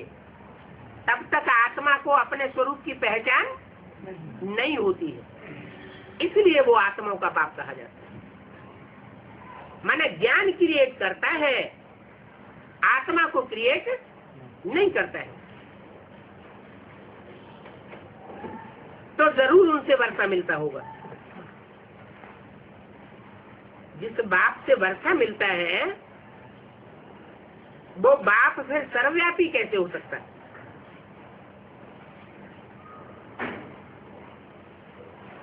तब तक आत्मा को अपने स्वरूप की पहचान नहीं होती है। इसलिए वो आत्माओं का बाप कहा जाता है। माने ज्ञान क्रिएट करता है, आत्मा को क्रिएट नहीं करता है। तो जरूर उनसे वर्षा मिलता होगा। जिस बाप से वर्षा मिलता है वो बाप फिर सर्वव्यापी कैसे हो सकता है?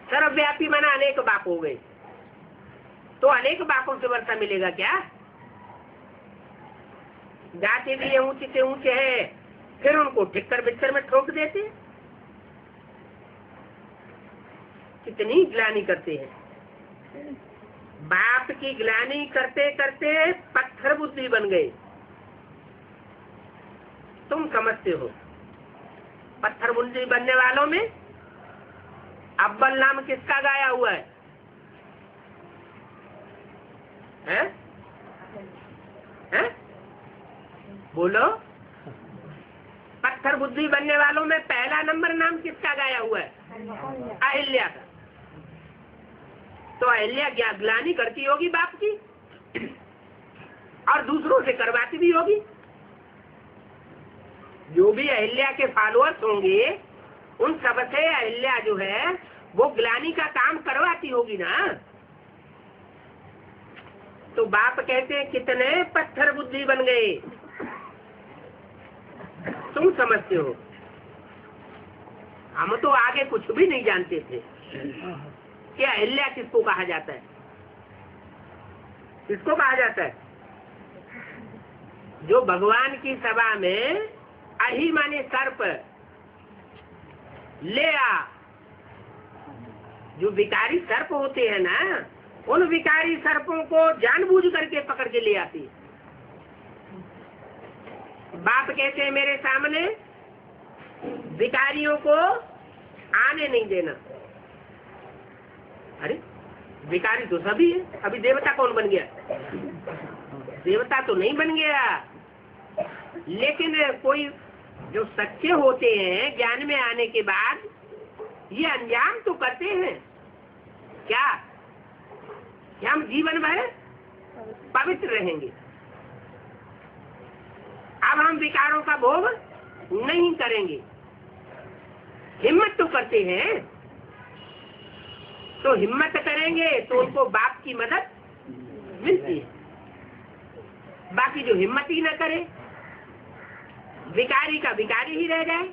सर्वव्यापी माना अनेक बाप हो गए, तो अनेक बापों से वर्षा मिलेगा क्या? जाते भी ऊंचे से ऊंचे है, फिर उनको ठिक्कर बिस्तर में ठोक देते। कितनी ग्लानि करते हैं। बाप की ग्लानि करते करते पत्थर बुद्धि बन गए। तुम समझते हो पत्थर बुद्धि बनने वालों में अव्वल नाम किसका गाया हुआ है? हैं? हैं? बोलो। पत्थर बुद्धि बनने वालों में पहला नंबर नाम किसका गाया हुआ है? अहिल्या का। तो अहिल्या ग्लानि करती होगी बाप की और दूसरों से करवाती भी होगी। जो भी अहिल्या के फॉलोअर्स होंगे उन सबसे अहिल्या जो है वो ग्लानि का काम करवाती होगी ना। तो बाप कहते हैं कितने पत्थर बुद्धि बन गए। तुम समझते हो, हम तो आगे कुछ भी नहीं जानते थे कि अहिल्या किसको कहा जाता है। किसको कहा जाता है? जो भगवान की सभा में अहि माने सर्प ले आ, जो विकारी सर्प होते हैं ना, उन विकारी सर्पों को जानबूझ करके पकड़ के ले आती है। बाप कहते हैं मेरे सामने विकारियों को आने नहीं देना। अरे विकारी तो सभी है, अभी देवता कौन बन गया? देवता तो नहीं बन गया, लेकिन कोई जो सच्चे होते हैं ज्ञान में आने के बाद ये अंजाम तो करते हैं क्या कि हम जीवन भर पवित्र रहेंगे। अब हम विकारों का भोग नहीं करेंगे। हिम्मत तो करते हैं, तो हिम्मत करेंगे तो उनको बाप की मदद मिलती है। बाकी जो हिम्मत ही न करे, विकारी का विकारी ही रह जाए।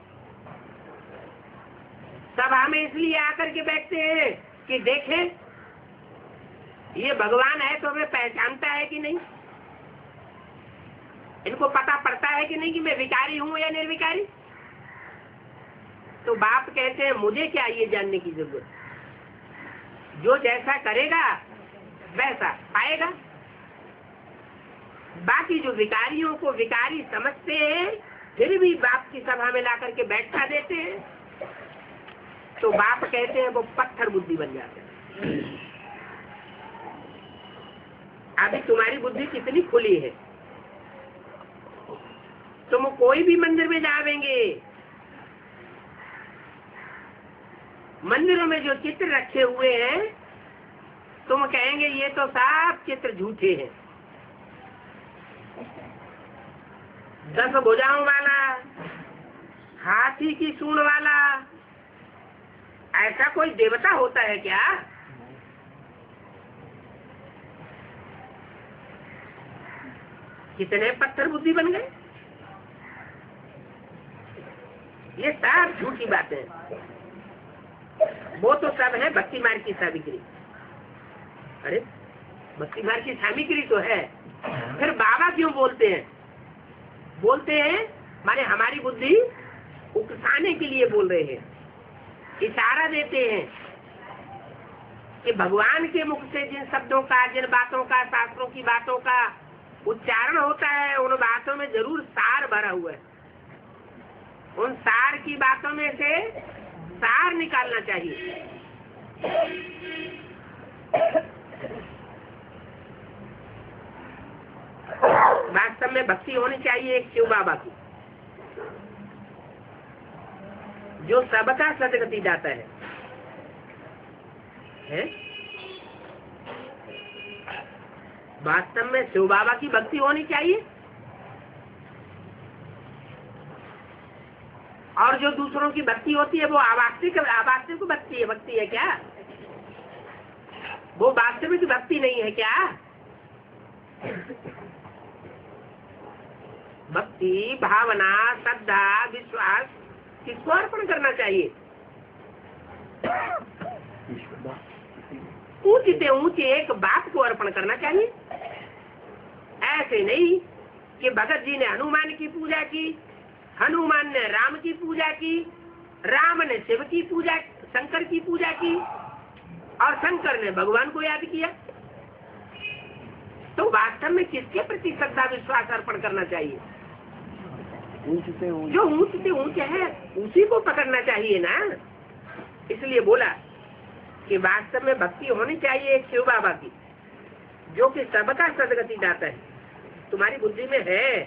सभा में इसलिए आकर के बैठते हैं कि देखें ये भगवान है तो हमें पहचानता है कि नहीं, इनको पता पड़ता है कि नहीं कि मैं विकारी हूं या निर्विकारी। तो बाप कहते हैं मुझे क्या ये जानने की जरूरत, जो जैसा करेगा वैसा पाएगा। बाकी जो विकारियों को विकारी समझते हैं फिर भी बाप की सभा में ला करके बैठा देते हैं, तो बाप कहते हैं वो पत्थर बुद्धि बन जाते हैं। अभी तुम्हारी बुद्धि कितनी खुली है, तुम कोई भी मंदिर में जावेंगे, मंदिरों में जो चित्र रखे हुए हैं तुम कहेंगे ये तो सब चित्र झूठे हैं। 10 भुजाओं वाला, हाथी की सूंड वाला, ऐसा कोई देवता होता है क्या? कितने पत्थर बुद्धि बन गए। ये सब झूठी बातें हैं। वो तो सब है भक्ति मार्ग की सामग्री। अरे भक्ति मार्ग की सामग्री तो है, फिर बाबा क्यों बोलते हैं? बोलते हैं माने हमारी बुद्धि उकसाने के लिए बोल रहे हैं, इशारा देते हैं कि भगवान के मुख से जिन शब्दों का, जिन बातों का, शास्त्रों की बातों का उच्चारण होता है उन बातों में जरूर सार भरा हुआ है। उन सार की बातों में से सार निकालना चाहिए। वास्तव में भक्ति होनी चाहिए एक शिव बाबा की, जो सबका सदगति दाता है? वास्तव में शिव बाबा की भक्ति होनी चाहिए। और जो दूसरों की भक्ति होती है वो अवास्तविक भक्ति है क्या? वो वास्तविक भक्ति नहीं है क्या? भक्ति, भावना, श्रद्धा, विश्वास किसको अर्पण करना चाहिए? ऊंचे ऊंचे एक बाप को अर्पण करना चाहिए। ऐसे नहीं कि भगत जी ने हनुमान की पूजा की, हनुमान ने राम की पूजा की, राम ने शिव की पूजा, शंकर की पूजा की, और शंकर ने भगवान को याद किया। तो वास्तव में किसके प्रति श्रद्धा विश्वास अर्पण करना चाहिए? जो ऊंच से ऊंच है उसी को पकड़ना चाहिए ना। इसलिए बोला कि वास्तव में भक्ति होनी चाहिए एक शिव बाबा की, जो कि सबका सदगति दाता है। तुम्हारी बुद्धि में है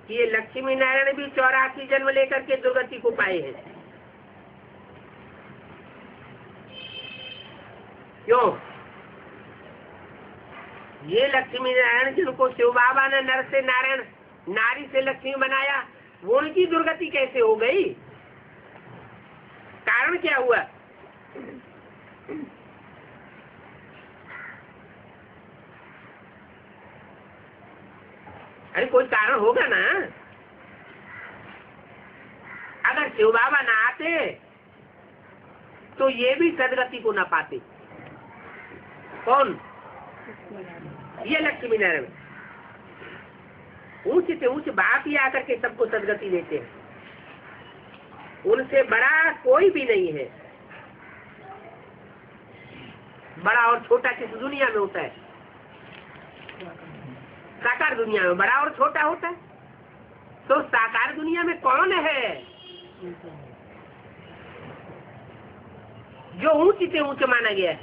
कि ये लक्ष्मी नारायण भी 84 जन्म लेकर के दुर्गति को पाए हैं। क्यों? ये लक्ष्मी नारायण जिनको शिव बाबा ने नर से नारायण, नारी से लक्ष्मी बनाया, वो उनकी दुर्गति कैसे हो गई? कारण क्या हुआ? अरे कोई कारण होगा ना। अगर शिव बाबा ना आते तो ये भी सदगति को ना पाते। कौन? ये लक्ष्मी नारायण। ऊंचे से ऊंचे बाप ही आकर के सबको सदगति देते हैं। उनसे बड़ा कोई भी नहीं है। बड़ा और छोटा किस दुनिया में होता है? साकार दुनिया में बड़ा और छोटा होता है। तो साकार दुनिया में कौन है जो ऊंची से ऊंच माना गया है,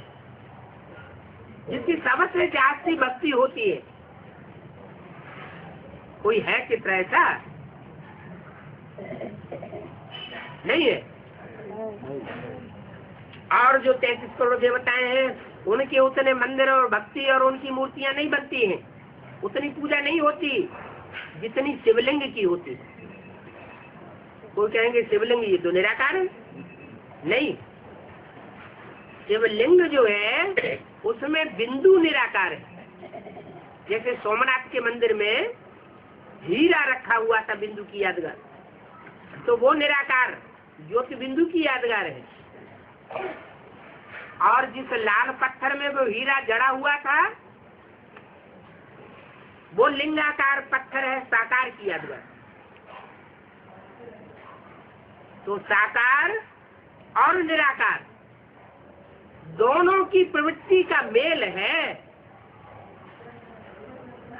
जिसकी सबसे जास्ती भक्ति होती है? कोई है चित्र ऐसा? नहीं है। और जो 33 करोड़ देवताएं हैं उनके उतने मंदिर और भक्ति और उनकी मूर्तियां नहीं बनती हैं, उतनी पूजा नहीं होती। जितनी शिवलिंग की होती है। कोई कहेंगे शिवलिंग ये तो निराकार है। नहीं, शिवलिंग जो है उसमें बिंदु निराकार है। जैसे सोमनाथ के मंदिर में हीरा रखा हुआ था बिंदु की यादगार, तो वो निराकार ज्योति बिंदु की यादगार है। और जिस लाल पत्थर में वो हीरा जड़ा हुआ था वो लिंगाकार पत्थर है, साकार की यादगार। तो साकार और निराकार दोनों की प्रवृत्ति का मेल है।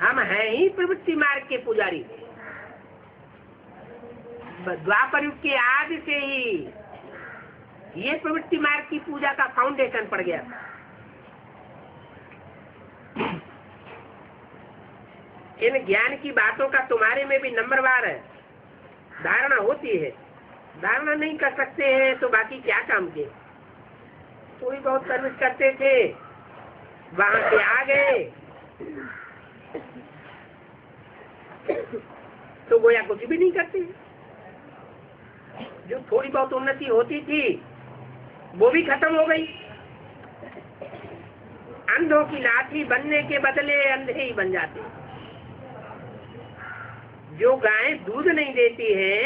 हम हैं ही प्रवृत्ति मार्ग के पुजारी। द्वापर युग के आदि से ही ये प्रवृत्ति मार्ग की पूजा का फाउंडेशन पड़ गया। इन ज्ञान की बातों का तुम्हारे में भी नंबरवार है धारणा होती है। धारणा नहीं कर सकते हैं तो बाकी क्या काम के। थोड़ी बहुत सर्विस करते थे, वहां से आ गए तो गोया कुछ भी नहीं करते। जो थोड़ी बहुत उन्नति होती थी वो भी खत्म हो गई। अंधों की लाठी बनने के बदले अंधे ही बन जाते। जो गायें दूध नहीं देती हैं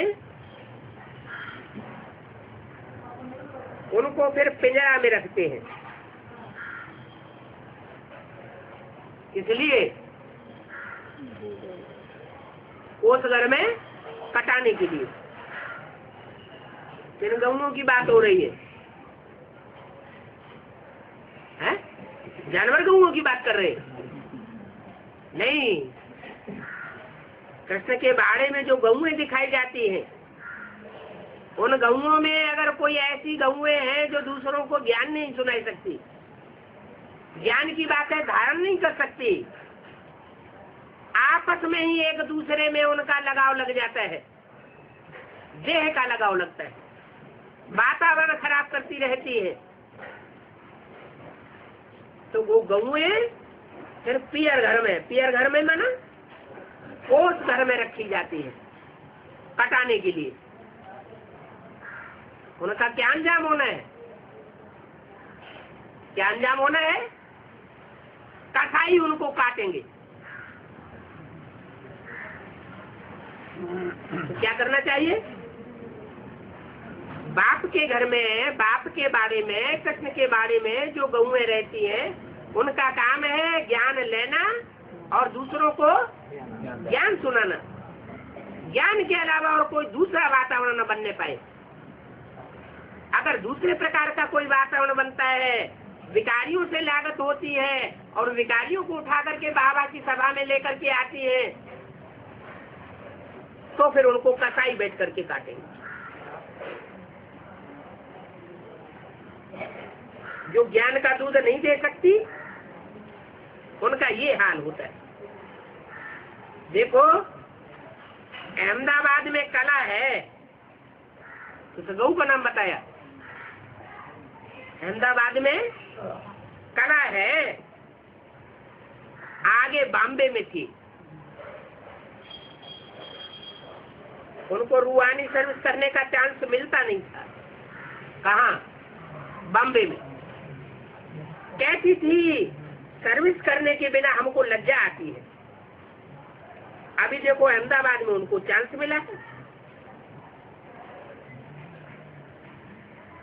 उनको फिर पिंजरा में रखते हैं, इसलिए उस घर में कटाने के लिए। इन गऊओं की बात हो रही है? जानवर गऊओं की बात कर रहे नहीं। कृष्ण के बाड़े में जो गऊएं दिखाई जाती हैं उन गऊओं में अगर कोई ऐसी गऊएं हैं जो दूसरों को ज्ञान नहीं सुनाई सकती, ज्ञान की बातें धारण नहीं कर सकती, आपस में ही एक दूसरे में उनका लगाव लग जाता है, देह का लगाव लगता है, वातावरण खराब करती रहती है, तो वो गऊएं फिर पियर घर में माना उस घर में रखी जाती है कटाने के लिए। उनका क्या अंजाम होना है? क्या अंजाम होना है? कसाई उनको काटेंगे। तो क्या करना चाहिए? बाप के घर में, बाप के बारे में, कृष्ण के बारे में जो गऊएं रहती हैं उनका काम है ज्ञान लेना और दूसरों को ज्ञान सुनाना। ज्ञान के अलावा और कोई दूसरा वातावरण न बनने पाए। अगर दूसरे प्रकार का कोई वातावरण बनता है, विकारियों से लागत होती है और विकारियों को उठा करके बाबा की सभा में लेकर के आती है, तो फिर उनको कसाई बैठ करके काटेंगे। जो ज्ञान का दूध नहीं दे सकती उनका ये हाल होता है। देखो अहमदाबाद में कला है, तो गऊ का नाम बताया। अहमदाबाद में कला है, आगे बॉम्बे में थी। उनको रूहानी सर्विस करने का चांस मिलता नहीं था। कहाँ? बॉम्बे में। कहती थी सर्विस करने के बिना हमको लज्जा आती है। अभी देखो अहमदाबाद में उनको चांस मिला है।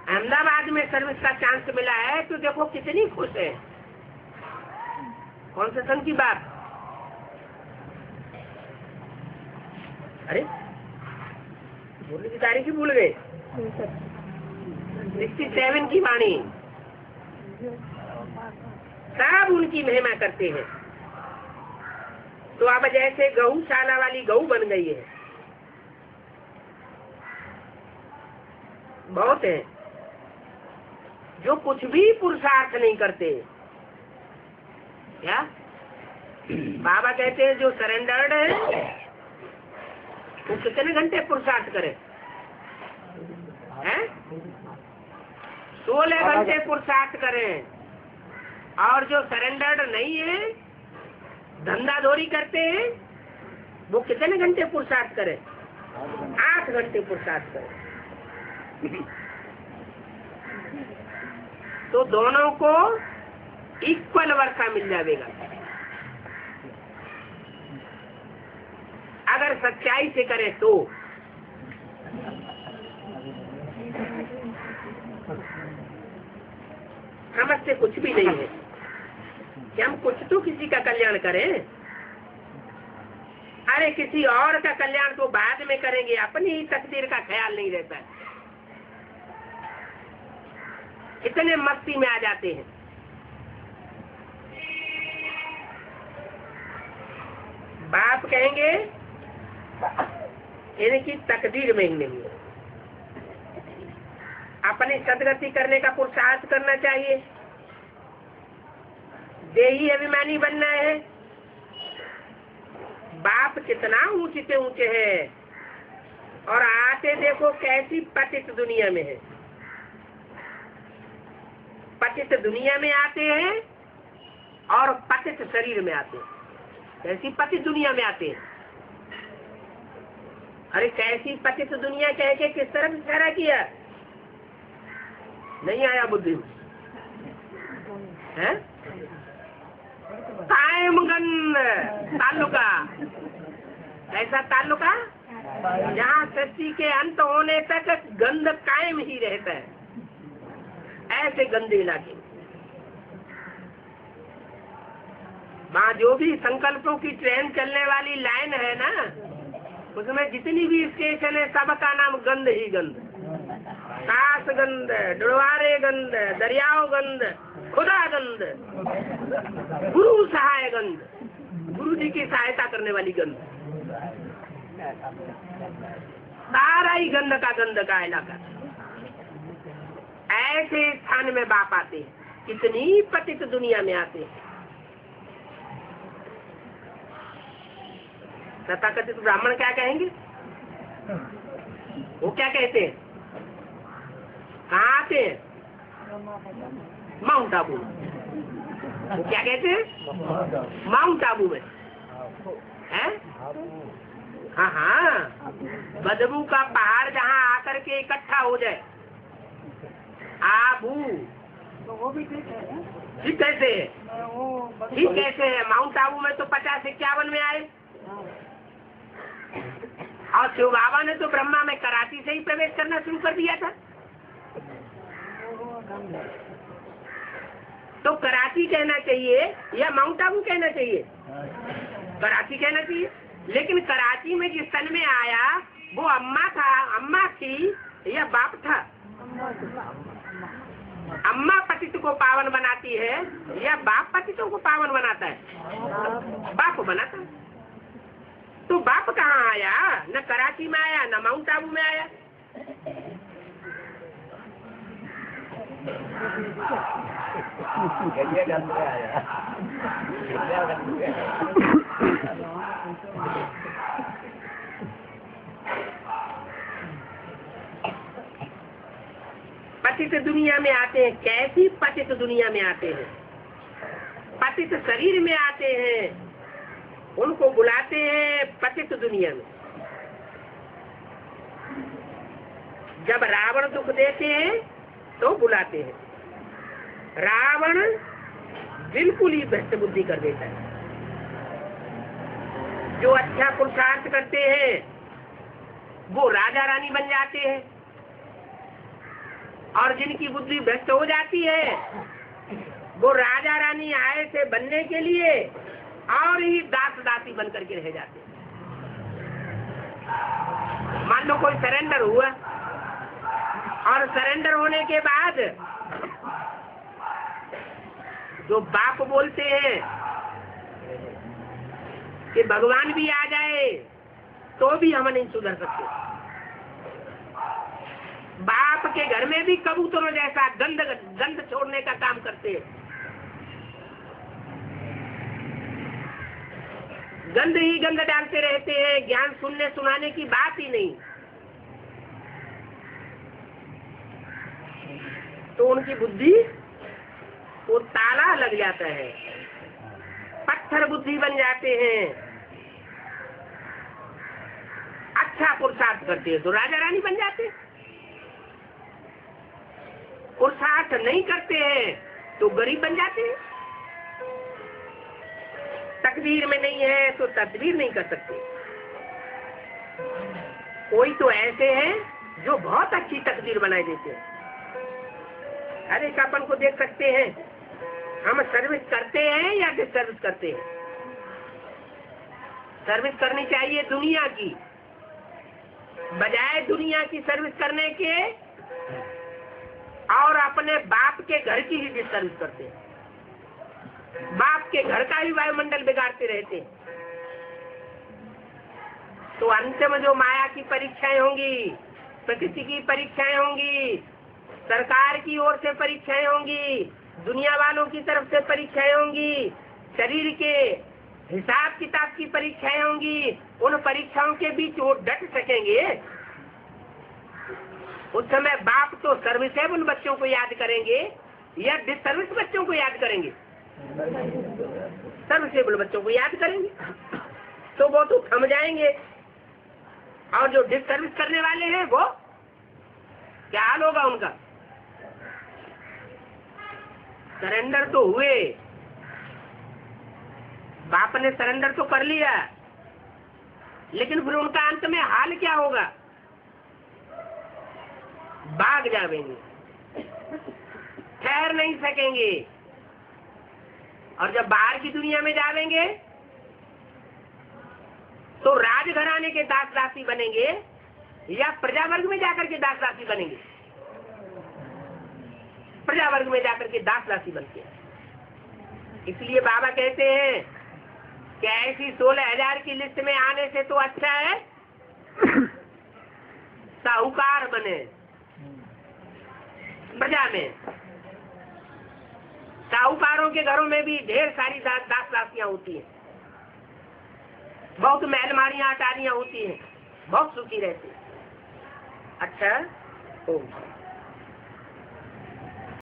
अहमदाबाद में सर्विस का चांस मिला है तो देखो कितनी खुश है। कौन से सन की बात? अरे बोलने की तारीख ही भूल गए। 67 की वाणी। सब उनकी महिमा करते हैं। तो अब जैसे गौशाला वाली गऊ बन गई है। बहुत है जो कुछ भी पुरुषार्थ नहीं करते। क्या बाबा कहते हैं जो सरेंडर्ड है वो कितने घंटे पुरुषार्थ करे? हैं? 16 घंटे पुरुषार्थ करें। और जो सरेंडर्ड नहीं है, धंधाधोरी करते हैं, वो कितने घंटे पुरुषार्थ करे? 8 घंटे पुरुषार्थ करे। तो दोनों को इक्वल वर्षा मिल जाएगा अगर सच्चाई से करे तो। समझते कुछ भी नहीं है कि हम कुछ तो किसी का कल्याण करें। अरे किसी और का कल्याण तो बाद में करेंगे, अपनी ही तकदीर का ख्याल नहीं रहता है। इतने मस्ती में आ जाते हैं। बाप कहेंगे इनकी तकदीर में ही नहीं है। अपनी सदगति करने का पुरुषार्थ करना चाहिए, देही अभिमानी बनना है। बाप कितना ऊंचे से ऊंचे है और आते देखो कैसी पतित दुनिया में है। पतित दुनिया में आते हैं और पतित शरीर में आते हैं। कैसी पतित दुनिया में आते हैं? अरे कैसी पतित दुनिया कह के किस तरफ इशारा किया? नहीं आया बुद्धि है? कायम गंध ताल्लुका, ऐसा ताल्लुका जहाँ सृष्टि के अंत होने तक गंध कायम ही रहता है। ऐसे गंदे इलाके वहाँ जो भी संकल्पों की ट्रेन चलने वाली लाइन है ना, उसमें जितनी भी स्टेशन है सबका नाम गंध ही गंध। काश गंध, डुड़वारे गंध, दरियाओ गंध, खुदा गंध, गुरु सहाय गंध, गुरु जी की सहायता करने वाली गंध। सारा ही गंध का इलाका। ऐसे स्थान में बाप आते हैं, कितनी पतित दुनिया में आते हैं। तथाकथित ब्राह्मण क्या कहेंगे? वो क्या कहते हैं? कहाँ आते हैं? माउंट आबू। वो क्या कहते हैं? माउंट आबू में है। हाँ हाँ, बदबू का पहाड़ जहाँ आकर के इकट्ठा हो जाए। आबू तो वो भी ठीक है। ठीक कैसे है? ठीक कैसे है? माउंट आबू में तो 50-51 में आए और शिव बाबा ने तो ब्रह्मा में कराची से ही प्रवेश करना शुरू कर दिया था। तो कराची कहना चाहिए या माउंट आबू कहना चाहिए? कराची कहना चाहिए। लेकिन कराची में जिस सन में आया वो अम्मा था, अम्मा थी या बाप था? अम्मा पतित को पावन बनाती है या बाप पतितों को पावन बनाता है? बाप बनाता है। तो बाप कहाँ आया? न कराची में आया, न माउंट आबू में आया। पतित दुनिया में आते हैं। कैसी पतित दुनिया में आते हैं? पतित शरीर में आते हैं, उनको बुलाते हैं पतित दुनिया में। जब रावण दुख देते हैं तो बुलाते हैं। रावण बिल्कुल ही भ्रष्ट बुद्धि कर देता है। जो अच्छा पुरुषार्थ करते हैं वो राजा रानी बन जाते हैं और जिनकी बुद्धि भ्रष्ट हो जाती है वो राजा रानी आए से बनने के लिए और ही दास दासी बन करके रह जाते हैं। मान लो कोई सरेंडर हुआ और सरेंडर होने के बाद जो बाप बोलते हैं कि भगवान भी आ जाए तो भी हम नहीं सुधर सकते। बाप के घर में भी कबूतरों जैसा गंध छोड़ने का काम करते हैं। गंध ही गंध डालते रहते हैं, ज्ञान सुनने सुनाने की बात ही नहीं। तो उनकी बुद्धि वो ताला लग जाता है, पत्थर बुद्धि बन जाते हैं। अच्छा पुरुषार्थ करते हैं तो राजा रानी बन जाते हैं, पुरुषार्थ नहीं करते हैं तो गरीब बन जाते हैं, तकदीर में नहीं है तो तदबीर नहीं कर सकते। कोई तो ऐसे हैं जो बहुत अच्छी तकदीर बनाए देते हैं। अरे अपन को देख सकते हैं, हम सर्विस करते हैं या डिसर्विस करते हैं। सर्विस करनी चाहिए दुनिया की, बजाय दुनिया की सर्विस करने के और अपने बाप के घर की ही डिसर्विस करते हैं। बाप के घर का ही वायुमंडल बिगाड़ते रहते हैं। तो अंत में जो माया की परीक्षाएं होंगी, प्रकृति की परीक्षाएं होंगी, सरकार की ओर से परीक्षाएं होंगी, दुनिया वालों की तरफ से परीक्षाएं होंगी, शरीर के हिसाब किताब की परीक्षाएं होंगी, उन परीक्षाओं के बीच वो डट सकेंगे। उस समय बाप तो सर्विसेबल बच्चों को याद करेंगे या डिसर्विस बच्चों को याद करेंगे? सर्विसेबल बच्चों को याद करेंगे, तो वो तो थम जाएंगे। और जो डिसर्विस करने वाले हैं वो क्या हाल होगा उनका? सरेंडर तो हुए, बाप ने सरेंडर तो कर लिया, लेकिन फिर उनका अंत में हाल क्या होगा? भाग जाएंगे, ठहर नहीं सकेंगे। और जब बाहर की दुनिया में जाएंगे तो राजघराने के दास दासी बनेंगे या प्रजावर्ग में जाकर के दास दासी बनेंगे? प्रजावर्ग में जाकर के दास दासी बनते हैं। इसलिए बाबा कहते हैं कि ऐसी 16,000 की लिस्ट में आने से तो अच्छा है साहूकार बने प्रजा में। साहूकारों के घरों में भी ढेर सारी दास दासियां होती हैं, बहुत महलमारियां अटारियां होती हैं, बहुत सुखी रहती। अच्छा,